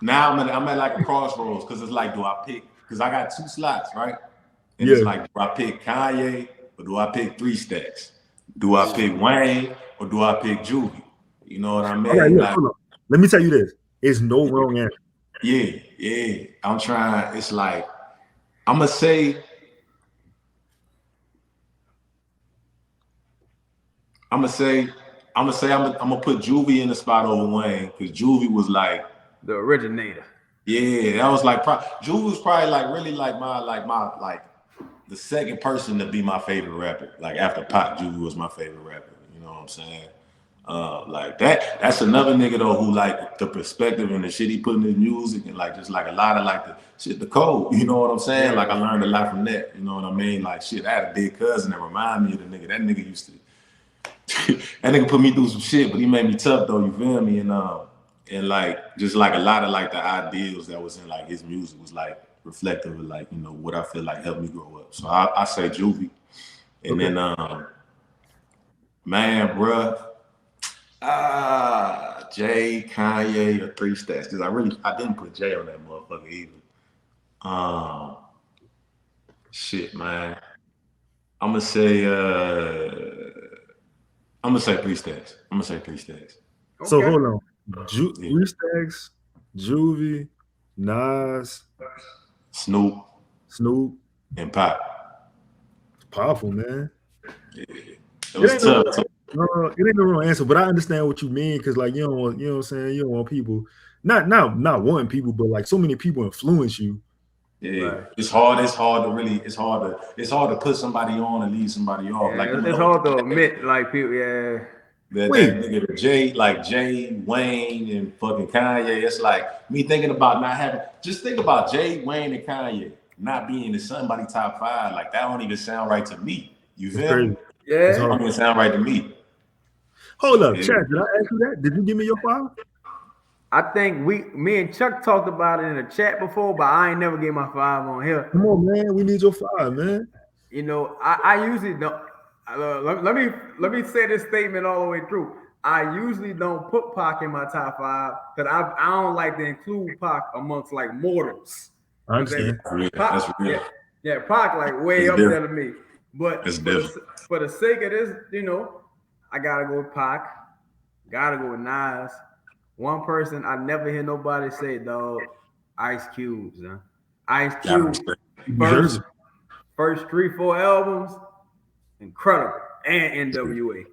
Speaker 3: Now I'm at like a crossroads because it's like, do I pick? Because I got 2 slots, right? And it's like, do I pick Kanye or do I pick 3 Stacks? Do I pick Wayne or do I pick Juvie? You know what I mean?
Speaker 1: Okay, like, let me tell you this. It's no wrong answer.
Speaker 3: Yeah. I'm trying. It's like, I'm gonna say I'm gonna put Juvie in the spot over Wayne because Juvie was like
Speaker 2: the originator.
Speaker 3: Yeah, that was like Juvie was probably like really like my the second person to be my favorite rapper. Like after Pac, Juvie was my favorite rapper. You know what I'm saying? Like that's another nigga though who like the perspective and the shit he put in his music and like just like a lot of like the shit, the code, you know what I'm saying? Like I learned a lot from that, you know what I mean? Like shit, I had a big cousin that reminded me of the nigga. That nigga used to that nigga put me through some shit, but he made me tough though, you feel me? And like just like a lot of like the ideals that was in like his music was like reflective of like, you know, what I feel like helped me grow up. So I say Juvie. And then man, bruh. Jay, Kanye, or 3 Stacks. Because I didn't put Jay on that motherfucker either. Shit, man. I'm gonna say 3 Stacks.
Speaker 2: Okay.
Speaker 1: So hold on. 3 Stacks, Juvie, Nas,
Speaker 3: Snoop, and Pac.
Speaker 1: It's powerful, man.
Speaker 3: Yeah. It was tough.
Speaker 1: No, it ain't no wrong answer, but I understand what you mean because, like, you don't want, you know what I'm saying? You don't want people, not wanting people, but like so many people influence you
Speaker 3: Yeah, right. It's hard to put somebody on and leave somebody off.
Speaker 2: Yeah, like it's hard to admit, like people, yeah.
Speaker 3: That nigga Jay, Wayne, and fucking Kanye. It's like me thinking about not having. Just think about Jay, Wayne, and Kanye not being in somebody top 5. Like that don't even sound right to me. You feel me?
Speaker 2: Yeah,
Speaker 3: it don't even sound right to me.
Speaker 1: Hold up, Chaz, did I ask you that? Did you give me your 5?
Speaker 2: I think me and Chuck talked about it in a chat before, but I ain't never gave my 5 on here.
Speaker 1: Come on, man, we need your 5, man.
Speaker 2: You know, I usually don't. Let me say this statement all the way through. I usually don't put Pac in my top 5 because I don't like to include Pac amongst like mortals.
Speaker 1: I understand.
Speaker 2: Pac, that's real. Yeah, Pac like way up there to me. But for the sake of this, you know, I gotta go with Pac. Gotta go with Nas. One person I never hear nobody say, dog, Ice Cube, huh? Ice Cube. First 3-4 albums, incredible. And NWA.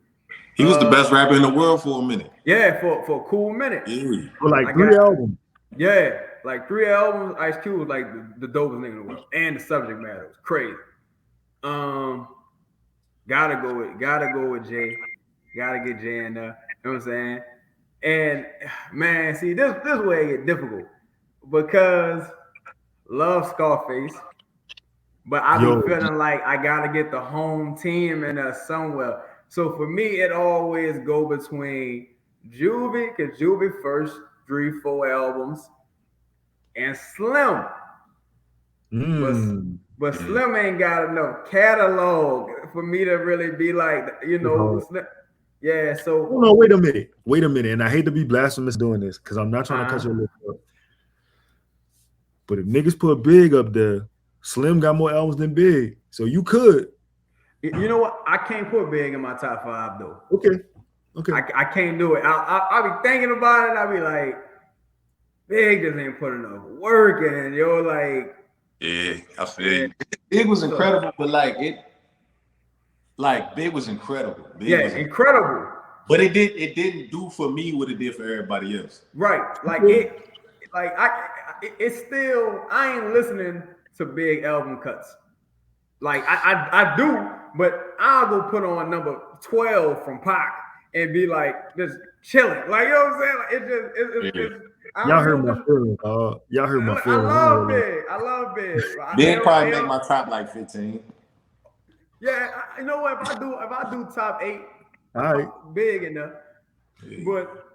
Speaker 3: He was the best rapper in the world for a minute.
Speaker 2: Yeah, for a cool minute.
Speaker 1: Yeah. For like 3 albums.
Speaker 2: Yeah, like 3 albums, Ice Cube was like the dopest nigga in the world. And the subject matter was crazy. Gotta go with Jay. Gotta get Jay in there. You know what I'm saying? And man, see, this way it get difficult because love Scarface, but I be feeling like I gotta get the home team in there somewhere. So for me, it always go between Juvie, because Juvie first 3-4 albums, and Slim. But Slim ain't got enough catalog for me to really be like, you know, Slim. Yeah, so
Speaker 1: no, wait a minute, and I hate to be blasphemous doing this because I'm not trying to cut your list up. But if niggas put Big up there, Slim got more albums than Big, so you could.
Speaker 2: You know what? I can't put Big in my top 5 though.
Speaker 1: Okay.
Speaker 2: I can't do it. I'll be thinking about it. I'll be like, Big just ain't put enough work in. You're like,
Speaker 3: yeah, I feel you. Big was incredible, but Big was incredible.
Speaker 2: Incredible.
Speaker 3: But it didn't do for me what it did for everybody else.
Speaker 2: Right. It's still, I ain't listening to Big album cuts. Like I do, but I'll go put on number 12 from Pac and be like just chilling. Like, you know what I'm saying? Like, it's
Speaker 1: y'all heard my feelings, dog. Y'all heard my feelings.
Speaker 2: I love Big.
Speaker 3: Big probably make my top like 15.
Speaker 2: Yeah, you know what? If I do top 8,
Speaker 1: all right,
Speaker 2: Big enough. Yeah. But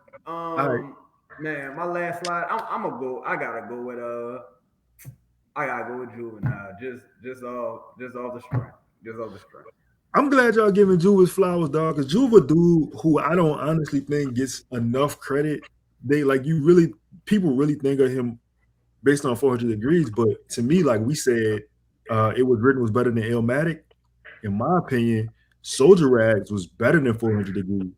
Speaker 2: man, my last slide, I'm gonna go. I gotta go with Juvenile. Just off the strength.
Speaker 1: I'm glad y'all giving Juve his flowers, dog. Because Juve a dude who I don't honestly think gets enough credit. People really think of him based on 400 Degrees, but to me, like we said, It Was Written was better than Illmatic. In my opinion, Soldier Rags was better than 400 Degrees.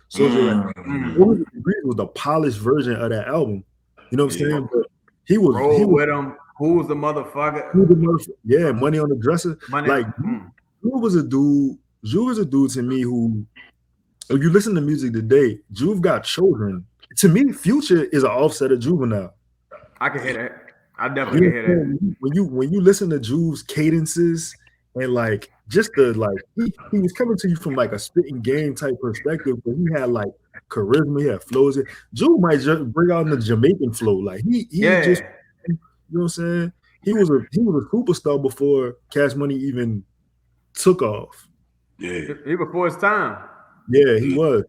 Speaker 1: Soldier Rags 400 Degrees was the polished version of that album. You know what I'm saying? But he was
Speaker 2: with him. Who's the motherfucker?
Speaker 1: Yeah, Money on the Dresser. Juve was a dude to me who, if you listen to music today, Juve got children. To me, Future is an offset of Juvenile.
Speaker 2: I can hear that. I definitely can hear that.
Speaker 1: When you listen to Juve's cadences and like just the like he was coming to you from like a spitting game type perspective, but he had like charisma, he had flows. Juve might just bring out the Jamaican flow. Like he just, you know what I'm saying? He was a superstar before Cash Money even took off.
Speaker 3: Yeah,
Speaker 2: he before his time.
Speaker 1: Yeah, he was.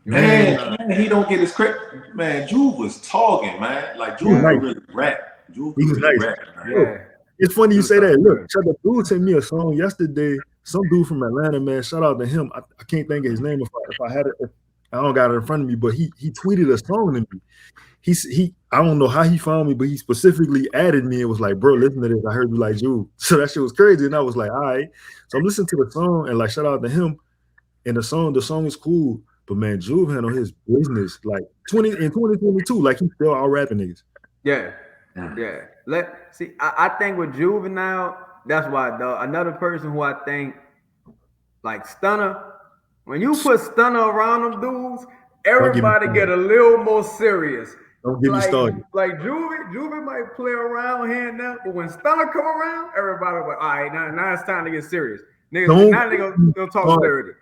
Speaker 3: Man, he don't get his credit. Man, Juve was talking, man. Like Juve really rap. Juve
Speaker 1: was
Speaker 3: really
Speaker 1: nice.
Speaker 3: Rap,
Speaker 1: yeah. It's funny you say that. Look, the dude sent me a song yesterday. Some dude from Atlanta, man. Shout out to him. I can't think of his name if I had it. I don't got it in front of me, but he tweeted a song to me. He I don't know how he found me, but he specifically added me and was like, bro, listen to this. I heard you like Juve. So that shit was crazy. And I was like, all right. So I'm listening to the song and like shout out to him. And the song is cool. But man, Juve handled his business like in 2022, like he's still out rapping niggas.
Speaker 2: Yeah. I think with Juvenile, that's why though. Another person who I think like Stunner, when you put Stunner around them dudes, everybody get a little more serious.
Speaker 1: Don't get me started.
Speaker 2: Like Juvie might play around here and there, but when Stunner come around, everybody like, all right, now it's time to get serious. Niggas, now they gonna talk dirty.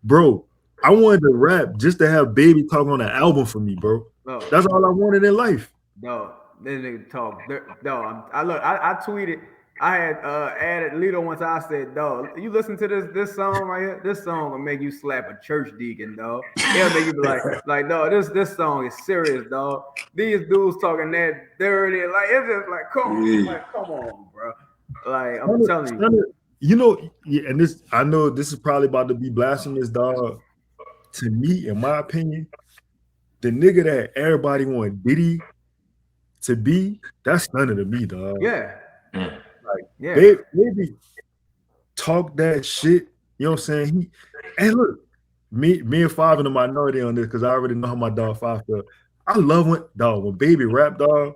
Speaker 1: Bro, I wanted to rap just to have Baby talk on the album for me, bro.
Speaker 2: No.
Speaker 1: That's all I wanted in life.
Speaker 2: No, this nigga talk. No, I tweeted. I had added Lito once. I said, dog, you listen to this song right here. This song will make you slap a church deacon, dog. It'll make you be like, dog, this song is serious, dog. These dudes talking that dirty, like it's just like, come on, bro. Like I'm telling you.
Speaker 1: You know, and this, I know this is probably about to be blasphemous, dog. To me, in my opinion, the nigga that everybody want Diddy to be, that's Stunner to me, dog.
Speaker 2: Yeah.
Speaker 1: Baby talk that shit. You know what I'm saying? And look, me and Five in the minority on this because I already know how my dog Five feel. I love when Baby rap, dog.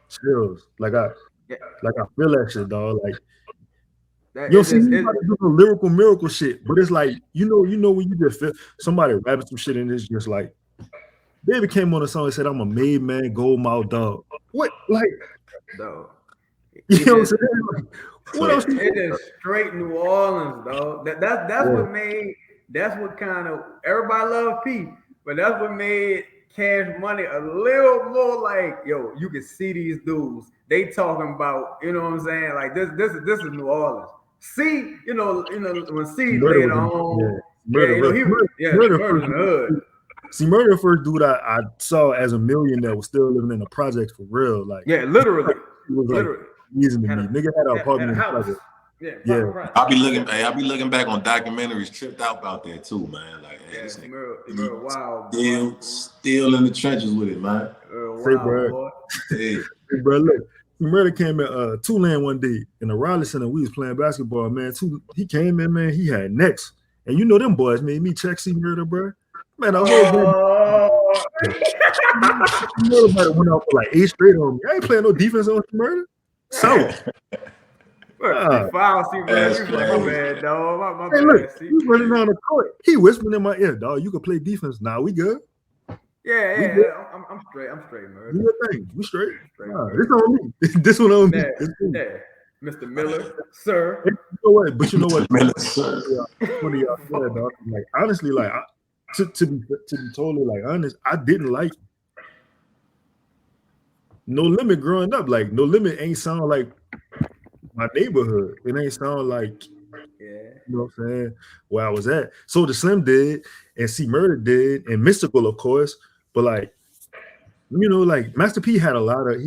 Speaker 1: Chills. Like I feel that shit, dog. Like you don't see me do the lyrical miracle shit, but it's like you know when you just feel somebody rapping some shit and it's just like Baby came on the song and said, "I'm a made man, gold mouth dog." What like?
Speaker 2: No.
Speaker 1: You know what I'm saying? What else?
Speaker 2: It is straight New Orleans, dog. That's what kind of everybody love P, but that's what made Cash Money a little more like, yo, you can see these dudes. They talking about, you know what I'm saying? Like this is New Orleans. C, you know when C later on, Murder in the hood.
Speaker 1: See, Murder the first dude I saw as a millionaire that was still living in the projects for real. Like
Speaker 2: literally.
Speaker 1: It was literally. Like, easy to me. Nigga had an apartment in the project.
Speaker 3: Yeah. I'll be looking back on documentaries tripped out about that too, man. Like, hey, this nigga
Speaker 2: wild,
Speaker 3: still in the trenches with it, man.
Speaker 1: Hey, bro, look. Murder came in Tulane one day in the Raleigh Center. We was playing basketball, man. He came in, man. He had necks. And you know them boys made me check C Murder, bro. Man, I Murder went out for like 8 straight on me. I ain't playing no defense on Murder. So
Speaker 2: foul C Murder. My bad, dog. My
Speaker 1: bad. Look, he running down the court. He whispering in my ear, dog. You can play defense now. We good.
Speaker 2: Yeah. I'm straight. I'm straight, man.
Speaker 1: Do your thing. We straight. This on me. This one on me.
Speaker 2: Yeah. Mr. Miller, sir.
Speaker 1: You know what? But you know what?
Speaker 3: Miller, sir.
Speaker 1: Dog. Like honestly, like to be totally like honest, I didn't like No Limit growing up. Like No Limit ain't sound like my neighborhood. It ain't sound like you know what I'm saying, where I was at. So the Slim did, and C Murder did, and Mystical, of course. But like, you know, like Master P had a lot of,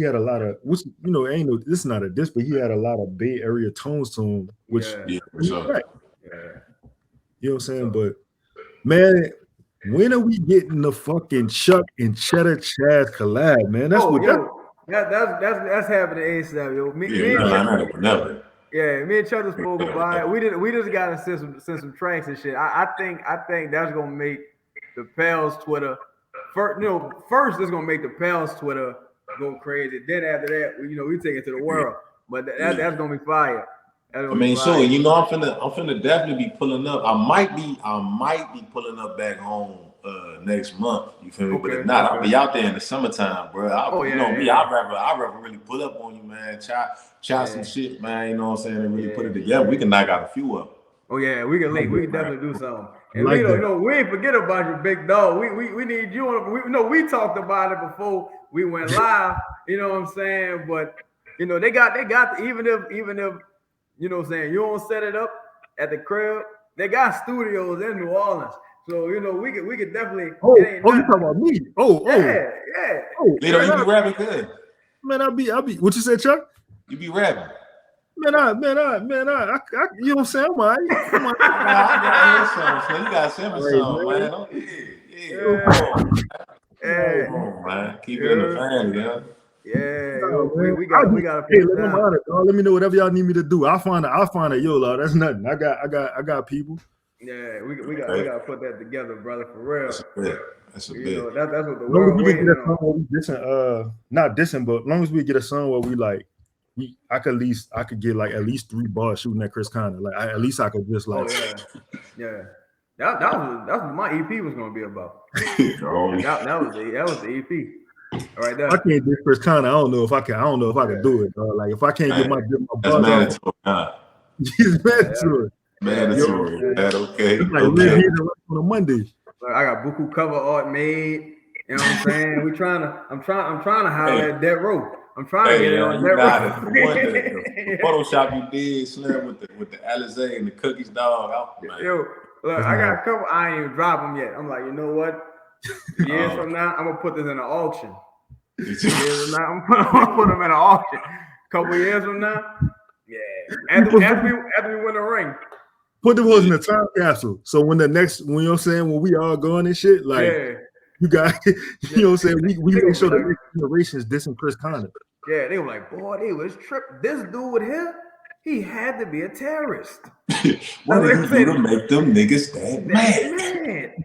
Speaker 1: which, you know, ain't no, this is not a diss, but he had a lot of Bay Area tones to him, which
Speaker 3: for sure.
Speaker 1: Right. You know what I'm saying? But man, when are we getting the fucking Chuck and Cheddar Chaz collab, man? That's
Speaker 2: that's happening ASAP, yo. Me and Chuck just spoke about it. We just gotta send some tracks and shit. I think that's gonna make the Pels Twitter first it's gonna make the Pels Twitter go crazy. Then after that, we take it to the world. But that's gonna be fire.
Speaker 3: So you know, I'm finna definitely be pulling up. I might be pulling up back home next month. You feel me? But if not, I'll be out there in the summertime, bro. I'd rather really pull up on you, man. Chop some shit, man. You know what I'm saying? And really put it together. We can knock out a few of them.
Speaker 2: Oh yeah, we can link. We can definitely do something. And we ain't forget about you, big dog. We need you on. We talked about it before we went live. You know what I'm saying? But they got even if you know what I'm saying, you don't set it up at the crib. They got studios in New Orleans. So we could definitely.
Speaker 1: You talking about me?
Speaker 2: Yeah.
Speaker 3: Lito, you be rapping good.
Speaker 1: Man, I'll be. What you said, Chuck?
Speaker 3: You be rapping.
Speaker 1: Man, I you know what I'm saying? I'm all right.
Speaker 3: You gotta send me some, man. Come on, man. Keep it in the family, man.
Speaker 2: Yeah, we gotta.
Speaker 1: Hey, let me know whatever y'all need me to do. I'll find it. Yo, that's nothing. I got people.
Speaker 2: Yeah, we gotta put that together, brother, for real.
Speaker 3: That's a bit.
Speaker 2: That's what the world waiting
Speaker 1: on. Not dissing, but as long as we get a song where we like, I could get like at least 3 bars shooting at Chris Conner. Like at least I could just like.
Speaker 2: Yeah. That was what my EP was gonna be about. That was the EP. Right there.
Speaker 1: I can't do Chris Conner. I don't know if I can. I don't know if I can do it. Like if I can't get my buzz
Speaker 3: mandatory, huh?
Speaker 1: He's mandatory.
Speaker 3: Mandatory. Okay.
Speaker 1: It's like
Speaker 3: okay.
Speaker 1: On a Monday.
Speaker 2: Look, I got buku cover art made. You know what I'm saying? I'm trying to holler at that rope. I'm trying to get it on that rope.
Speaker 3: The Photoshop you did, Slim, with the Alizé and the cookies, dog.
Speaker 2: Yo, look, I got a couple. I ain't even drop them yet. I'm like, you know what? Years from now, I'm gonna put this in an auction. Years from now, I'm gonna put them in an auction. Couple years from now, yeah. After we win the ring.
Speaker 1: Put them hoes in a time capsule. So when you know what I'm saying, when we all gone and shit, like you got, you know what I'm saying, we make sure the next generation is dissing Chris Conner.
Speaker 2: Yeah, they were like, boy, they was tripping. This dude here, he had to be a terrorist.
Speaker 3: What did he do to make them niggas that mad?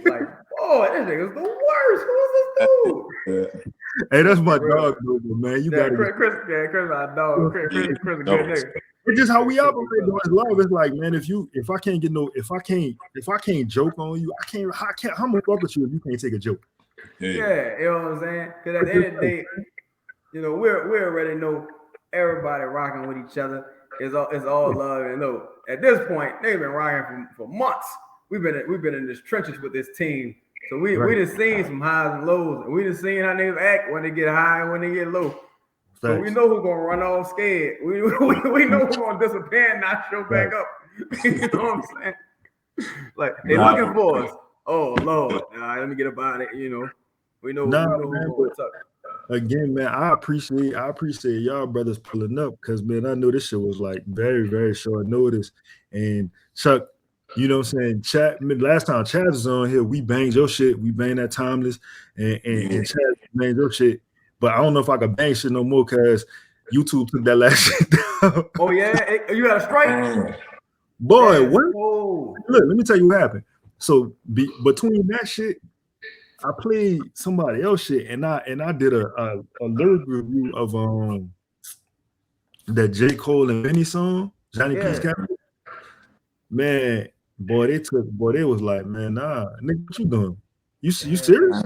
Speaker 2: Like, oh, this nigga's the worst. Who's this dude?
Speaker 1: Hey, that's my dog, man. You got
Speaker 2: Chris, my dog. Chris, a good nigga.
Speaker 1: It's just how we operate though. It's life. It's like, man, if I can't joke on you, how much fuck with you if you can't take a joke?
Speaker 2: Yeah, you know what I'm saying? Because at the end of the day, you know, we already know everybody rocking with each other. It's all love and no. At this point, they've been rocking for months. We've been in this trenches with this team. So we just seen some highs and lows, and we just seen how niggas act when they get high and when they get low. So we know who's gonna run off scared. We know who's gonna disappear and not show back up. You know what I'm saying? Like they looking for us. Oh Lord, let me get up out of it. You know, we know who's up.
Speaker 1: Again, man, I appreciate y'all brothers pulling up because man, I know this shit was like very, very short notice. And Chuck, you know what I'm saying? Last time Chaz was on here, we banged your shit. We banged that Timeless and Chaz banged your shit. But I don't know if I can bang shit no more because YouTube took that last shit down.
Speaker 2: Oh yeah, you got a strike,
Speaker 1: boy. What? Look, let me tell you what happened. So between that shit, I played somebody else shit, and I did a lyric review of that J. Cole and Benny song, Johnny P's Capital. Man, they was like, man, nah, nigga, what you doing? You serious?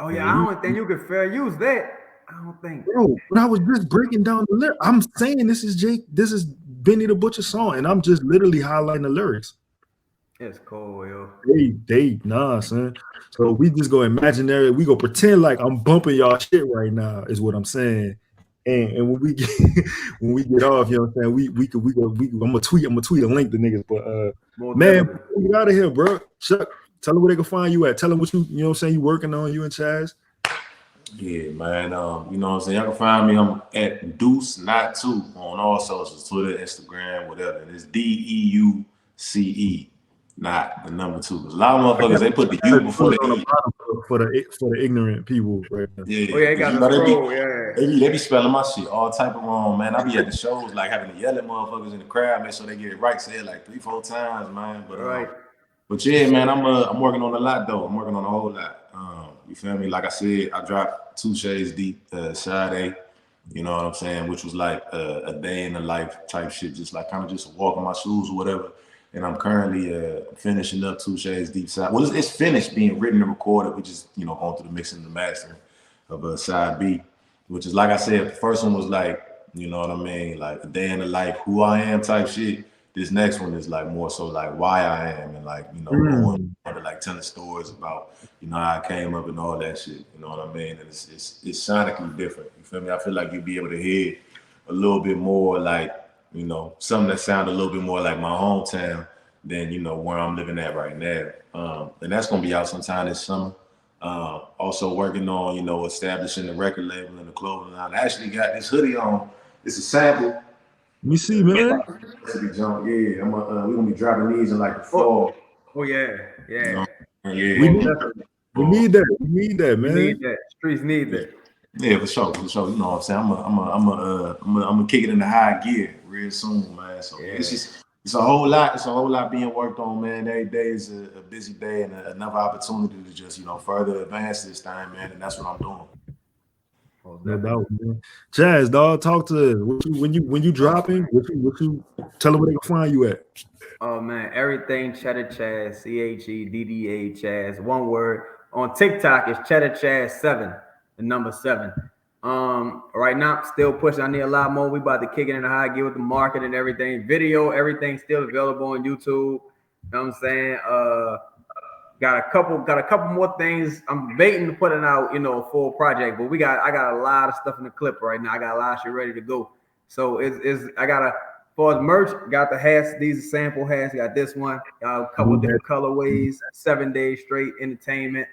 Speaker 2: Oh yeah, I don't think you could fair use that. I don't think.
Speaker 1: Bro, but I was just breaking down the lyrics. I'm saying this is Benny the Butcher song, and I'm just literally highlighting the lyrics.
Speaker 2: It's cool, yo.
Speaker 1: Nah, son. So we just go imaginary. We go pretend like I'm bumping y'all shit right now. Is what I'm saying. And when we get off, you know what I'm saying. We go. I'm gonna tweet a link to niggas. But man, we get out of here, bro. Chuck, tell them where they can find you at. Tell them what you know what I'm saying. You working on, you and Chaz.
Speaker 3: Yeah, man. You know what I'm saying. Y'all can find me. I'm at Deuce Not Two on all socials, Twitter, Instagram, whatever. And it's DEUCE. Not the number 2. A lot of motherfuckers they put the U before the E.
Speaker 1: For the ignorant people, right now.
Speaker 3: Yeah.
Speaker 2: Oh yeah, got
Speaker 3: they be spelling my shit all type of wrong, man. I be at the shows like having to yell at motherfuckers in the crowd, make sure they get it right. Say it like 3-4 times, man. But yeah, man, I'm working on a lot though. I'm working on a whole lot. You feel me? Like I said, I dropped 2 Shades Deep, Sade. You know what I'm saying? Which was like a day in the life type shit, just like kind of just walking my shoes or whatever. And I'm currently finishing up 2 Shades Deep Side. Well, it's finished being written and recorded. We just, you know, going through the mixing and the mastering of Side B, which is like I said, the first one was like, you know what I mean, like a day in the life, who I am type shit. This next one is like more so like why I am and like, you know, going to like telling stories about, you know, how I came up and all that shit. You know what I mean? And it's sonically different. You feel me? I feel like you'll be able to hear a little bit more like, you know, something that sounded a little bit more like my hometown than, you know, where I'm living at right now. And that's going to be out sometime this summer. Also working on, you know, establishing the record label and the clothing line. I actually got this hoodie on. It's a sample.
Speaker 1: Let me see, man.
Speaker 3: Yeah, we're going to be dropping these in like the fall.
Speaker 2: Oh, yeah.
Speaker 3: You know? Yeah.
Speaker 1: We need that. We need that, man.
Speaker 2: We need that. Streets need that.
Speaker 3: Yeah, for sure. You know what I'm saying? I'm gonna kick it into high gear real soon, man. So it's a whole lot. It's a whole lot being worked on, man. Every day is a busy day and another opportunity to just, you know, further advance this time, man. And that's what I'm doing.
Speaker 1: No doubt, man. Chaz, dog, talk to us. When you dropping, what you tell them where they can find you at.
Speaker 2: Oh man, everything Cheddar Chaz, CHEDDA Chaz, one word. On TikTok, it's Cheddar Chaz 7. and number 7. Right now, still pushing. I need a lot more. We about to kick it in the high gear with the market and everything. Video, everything's still available on YouTube. You know what I'm saying? Got a couple more things. I'm debating to put it out, a full project, but I got a lot of stuff in the clip right now. I got a lot of shit ready to go. So I got for the merch, got the hats. These are sample hats. Got this one. Got a couple different colorways. 7 days straight entertainment.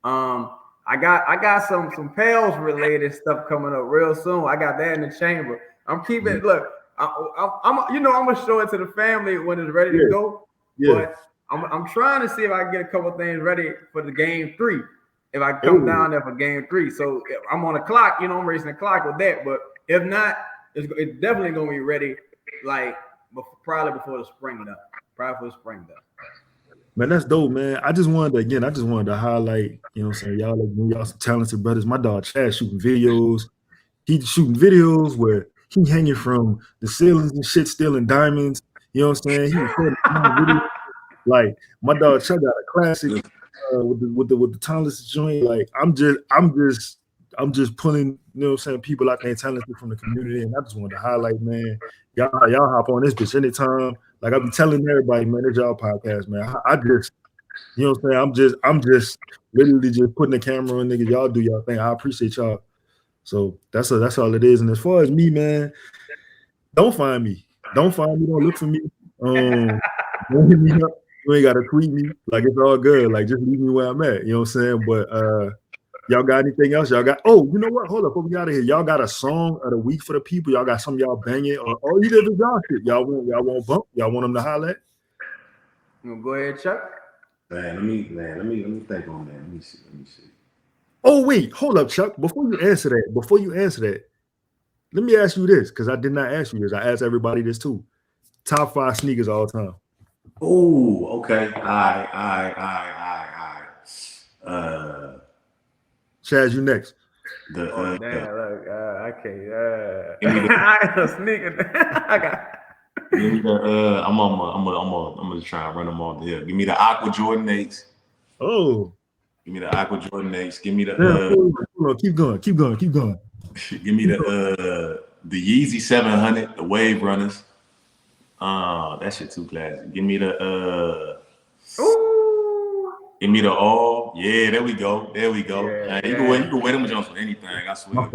Speaker 2: I got some Pales related stuff coming up real soon. I got that in the chamber. I'm keeping. Look, I'm gonna show it to the family when it's ready to go. But I'm trying to see if I can get a couple things ready for the game 3. If I come down there for game 3, so I'm on the clock. I'm racing the clock with that. But if not, it's definitely gonna be ready. Like probably before the spring though.
Speaker 1: Man, that's dope, man. I just wanted to highlight, y'all some talented brothers. My dog Chaz shooting videos. He's shooting videos where he hanging from the ceilings and shit, stealing diamonds. You know what I'm saying? He recording videos. Like my dog Chaz got a classic with the talented joint. Like I'm just pulling, people out there talented from the community, and I just wanted to highlight, man. Y'all hop on this bitch anytime. Like I be telling everybody, man, it's y'all podcast, man. I just, I'm just literally just putting the camera on, niggas. Y'all do y'all thing. I appreciate y'all. So that's all it is. And as far as me, man, don't find me. Don't look for me. Don't hit me up. You ain't gotta tweet me. Like it's all good. Like just leave me where I'm at. You know what I'm saying? But y'all got anything else? Y'all got? Oh, you know what? Hold up, before we out of here, y'all got a song of the week for the people. Y'all got some y'all banging, or either of y'all shit. Y'all want bump? Y'all want them to holler at?
Speaker 2: Go ahead, Chuck.
Speaker 3: Man, let me think on that. Let me see.
Speaker 1: Oh wait, hold up, Chuck. Before you answer that, let me ask you this, because I did not ask you this. I asked everybody this too. Top 5 sneakers all time.
Speaker 3: Oh, okay. All right.
Speaker 1: Chaz, you next.
Speaker 2: Look, I can't. I got a sneaker. I got.
Speaker 3: Give me the. I'm gonna try and run them all here. Give me the Aqua Jordan 8s.
Speaker 1: Oh.
Speaker 3: Give me the Aqua Jordan 8s. Give me the.
Speaker 1: Keep going.
Speaker 3: Give me the Yeezy 700, the Wave Runners. That shit too classic. Give me the Give me the all. Yeah, there we go. You can wear them jumps with anything. I swear.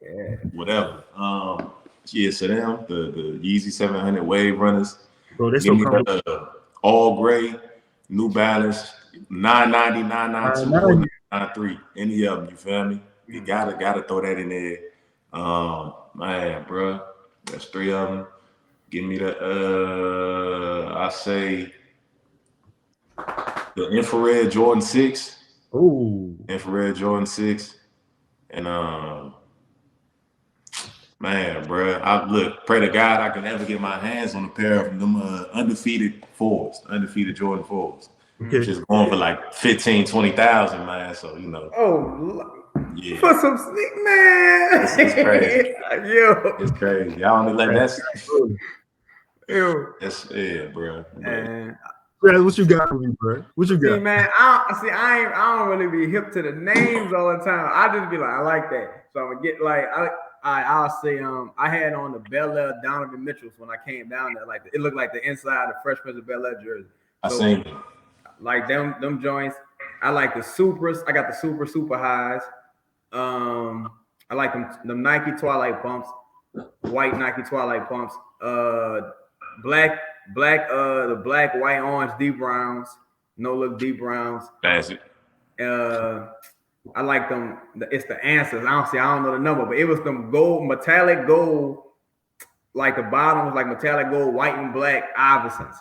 Speaker 3: Yeah. Whatever. So them the Yeezy 700 Wave Runners.
Speaker 1: Bro, they
Speaker 3: give me
Speaker 1: so
Speaker 3: the all gray New Balance 990, 992, 993. Any of them, you feel me? You gotta throw that in there. Man, bro, that's 3 of them. Give me the I say the infrared Jordan 6.
Speaker 1: Ooh.
Speaker 3: Infrared Jordan 6. And man, bro, pray to God I can ever get my hands on a pair of them undefeated Jordan 4s.
Speaker 1: Okay.
Speaker 3: Just going for like 15, 20,000, man. So yeah.
Speaker 2: For some sneak, man.
Speaker 3: It's crazy.
Speaker 2: Yo.
Speaker 3: It's crazy. Y'all only like that's
Speaker 2: Ew.
Speaker 3: That's bro.
Speaker 1: Man, what you got for me, bro? What you got?
Speaker 2: See, man, I don't really be hip to the names all the time. I just be like, I like that. So I'm gonna get like I'll say I had on the Bel Air Donovan Mitchells when I came down there. Like it looked like the inside of the Fresh Prince of Bel Air jersey.
Speaker 3: I seen it.
Speaker 2: Like them joints. I like the Supras. I got the super highs. I like them Nike Twilight pumps, white Nike Twilight pumps. The black, white, orange deep browns, no look deep browns.
Speaker 3: Classic.
Speaker 2: I like them. It's the answers. I don't know the number, but it was them metallic gold, like the bottom was like metallic gold, white and black Iversons.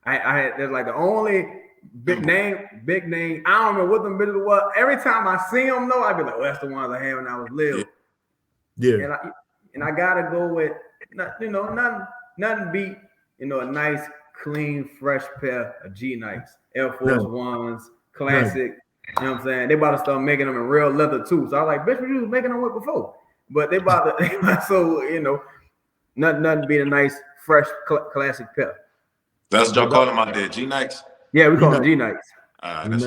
Speaker 2: I had there's like the only big name. I don't know what them bitches was. Every time I see them though, I'd be like, well, that's the ones I had when I was little.
Speaker 1: Yeah.
Speaker 2: And I gotta go with nothing beat a nice, clean, fresh pair of G Nikes, Air Force Ones, classic. You know what I'm saying? They about to start making them in real leather too. So I was like, bitch, you was making them with before. But they about to, so nothing beat a nice, fresh, classic pair.
Speaker 3: That's what y'all call them out there, G Nikes?
Speaker 2: Yeah, we call them G Nikes.
Speaker 3: That's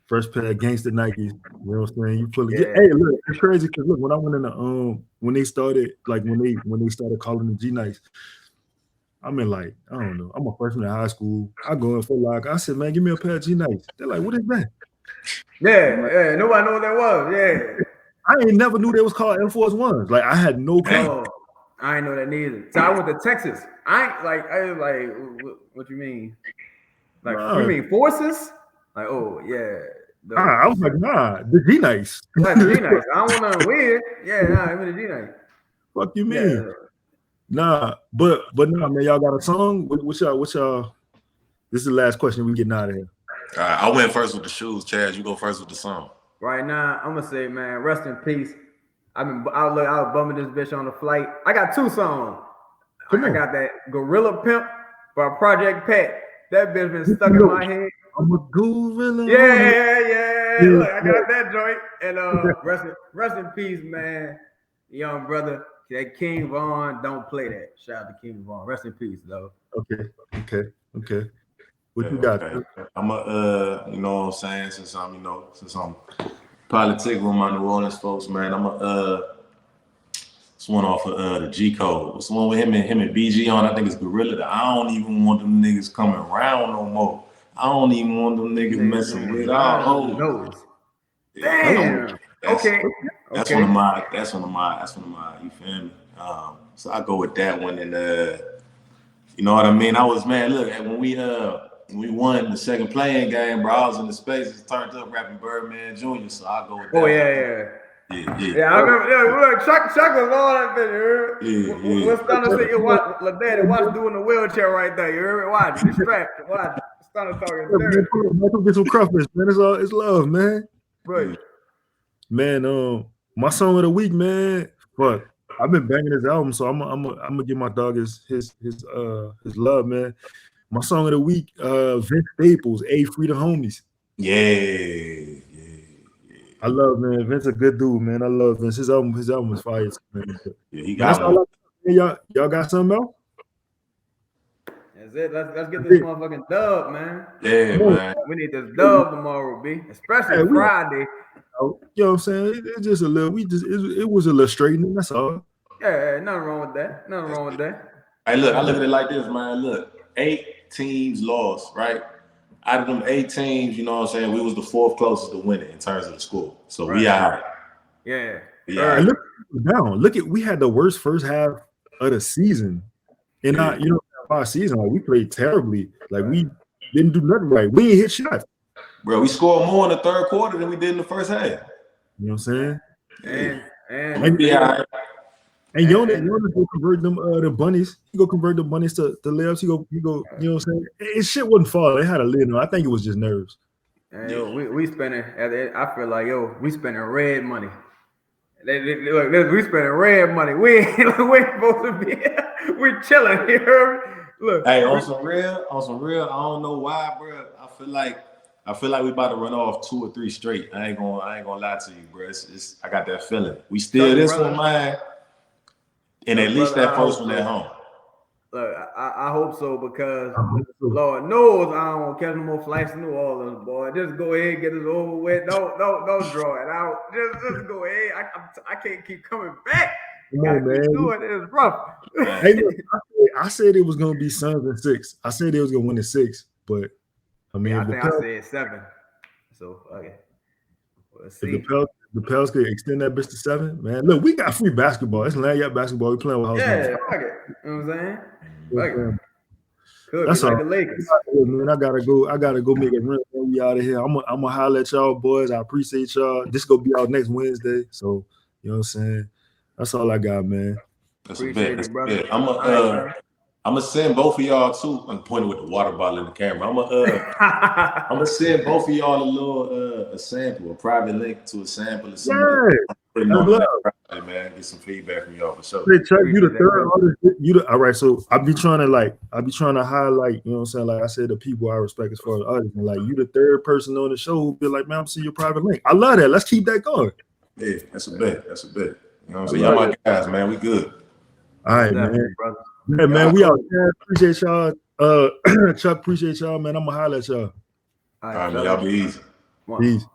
Speaker 1: First pair of gangster Nikes. You know what I'm saying? You fully get. Hey, look, it's crazy because look, when I went in the when they started calling the G Nikes, I'm in like, I don't know. I'm a freshman in high school. I go in for like, I said, man, give me a pair of G Nikes. They're like, what is that?
Speaker 2: Yeah. Nobody knew what that was. Yeah.
Speaker 1: I ain't never knew they was called Air Force Ones. Like I had no clue.
Speaker 2: Oh, I ain't know that neither. So I went to Texas. I was like, what you mean? Like, you mean forces? Like, oh yeah.
Speaker 1: I was like, nah, the G Nikes.
Speaker 2: Like the G Nikes. I don't want nothing weird. Yeah, nah, even the G Nikes.
Speaker 1: Fuck you mean? Yeah. Nah, but nah, man, y'all got a song? What y'all? This is the last question. We getting out of here.
Speaker 3: All right, I went first with the shoes. Chaz, you go first with the song.
Speaker 2: Right now, I'm gonna say, man, rest in peace. I was bumming this bitch on the flight. I got 2 songs. I got that Gorilla Pimp by Project Pat. That bitch been stuck in my head.
Speaker 1: I'm a gorilla.
Speaker 2: Yeah. Look, I got that joint. And rest in peace, man. Young brother. That King Von, don't play that. Shout out to King Von. Rest in peace, though.
Speaker 1: Okay. What you got?
Speaker 3: Okay. I'm you know what I'm saying? Since I'm politic with my New Orleans folks, man. I'm this one off of the G Code. It's the one with him and BG on. I think it's Gorilla. I don't even want them niggas coming around no more. I don't even want them niggas messing with our hoes.
Speaker 2: Damn. Okay.
Speaker 3: That's one of my. You feel me? So I go with that one, and you know what I mean. I was Look, when we won the second playing game, bro, I was in the Spaces, turned up rapping Birdman Jr. So I go with that.
Speaker 2: Oh yeah. I remember. Yeah, look, Chuck was on that bitch. Yeah. What's Stunner say? Watch, Daddy, watch doing the wheelchair right there. You heard me? Watch, be strapped. Watch, Stunner talking dirty.
Speaker 1: Come get some crawfish, man. It's love, man.
Speaker 2: Right.
Speaker 1: Man, my song of the week, man. But I've been banging his album, so I'm gonna give my dog his love, man. My song of the week, Vince Staples, A Free the Homies.
Speaker 3: Yeah.
Speaker 1: I love, man. Vince a good dude, man. I love Vince. His album is fire, man.
Speaker 3: Yeah, he got
Speaker 1: y'all got something else?
Speaker 2: That's it. Let's get this motherfucking dub, man.
Speaker 3: Yeah, man.
Speaker 2: We need this dub tomorrow, B. Especially Friday.
Speaker 1: You know what I'm saying? It's just a little. It was a little straightening. That's all.
Speaker 2: Yeah, nothing wrong with that.
Speaker 3: Hey, look, I look at it like this, man. Look, 8 teams lost, right? Out of them 8 teams, you know what I'm saying, we was the 4th closest to winning in terms of the score. So we out.
Speaker 2: Yeah.
Speaker 1: And look, we had the worst first half of the season. And our season, like we played terribly. Like we didn't do nothing right. We ain't hit shots.
Speaker 3: Bro, we scored more in the third quarter than we did in the first half.
Speaker 1: You know what I'm saying?
Speaker 2: And
Speaker 1: Jonas go convert them the bunnies. He go convert the bunnies to layups. He go. You know what I'm saying? It shit wouldn't fall. They had a lid on. I think it was just nerves.
Speaker 2: And we spending. I feel like we spending red money. Look, we spending red money. We ain't supposed to be. We chilling here. Look.
Speaker 3: Hey, on some real. I don't know why, bro. I feel like we about to run off 2 or 3 straight. I ain't gonna lie to you, bro. I got that feeling. We still this one, man. And at least that first one at home.
Speaker 2: Look, I hope so because Lord knows I don't want to catch no more flights to New Orleans, boy. Just go ahead and get this over with. Don't draw it out. Just go ahead. I can't keep coming back.
Speaker 1: Come on, man.
Speaker 2: It's rough.
Speaker 1: Hey, look, I said it was gonna be Suns in 6. I said they was gonna win in 6, but I mean,
Speaker 2: I think I said 7. So okay. Let's see.
Speaker 1: The Pels could extend that bitch to 7, man. Look, we got free basketball. It's lanyard basketball. We playing with house.
Speaker 2: Yeah, fuck it. You know what I'm saying?
Speaker 1: That's all.
Speaker 2: Like the Lakers.
Speaker 1: Man, I gotta go make it run. We out of here. I'm gonna holler at y'all, boys. I appreciate y'all. This gonna be out next Wednesday. So you know what I'm saying? That's all I got, man.
Speaker 3: That's a bet. I'm gonna send both of y'all too. I'm pointing with the water bottle in the camera. I'm gonna send both of y'all a little a sample, a private link to a sample of something. Man, get some feedback from y'all for sure.
Speaker 1: Hey, Chuck, you the third artist. All right. So I be trying to highlight, you know what I'm saying? Like I said, the people I respect as far as artists, and like you the third person on the show who be like, man, I'm seeing your private link. I love that. Let's keep that going.
Speaker 3: Yeah, that's a bet. You know what I'm saying? Y'all my guys, man. We good.
Speaker 1: All right, man. Brother. Yeah, man, we out there. Appreciate y'all. Chuck, appreciate y'all, man. I'm gonna holler at y'all.
Speaker 3: All right, man. Y'all be easy.
Speaker 2: Peace.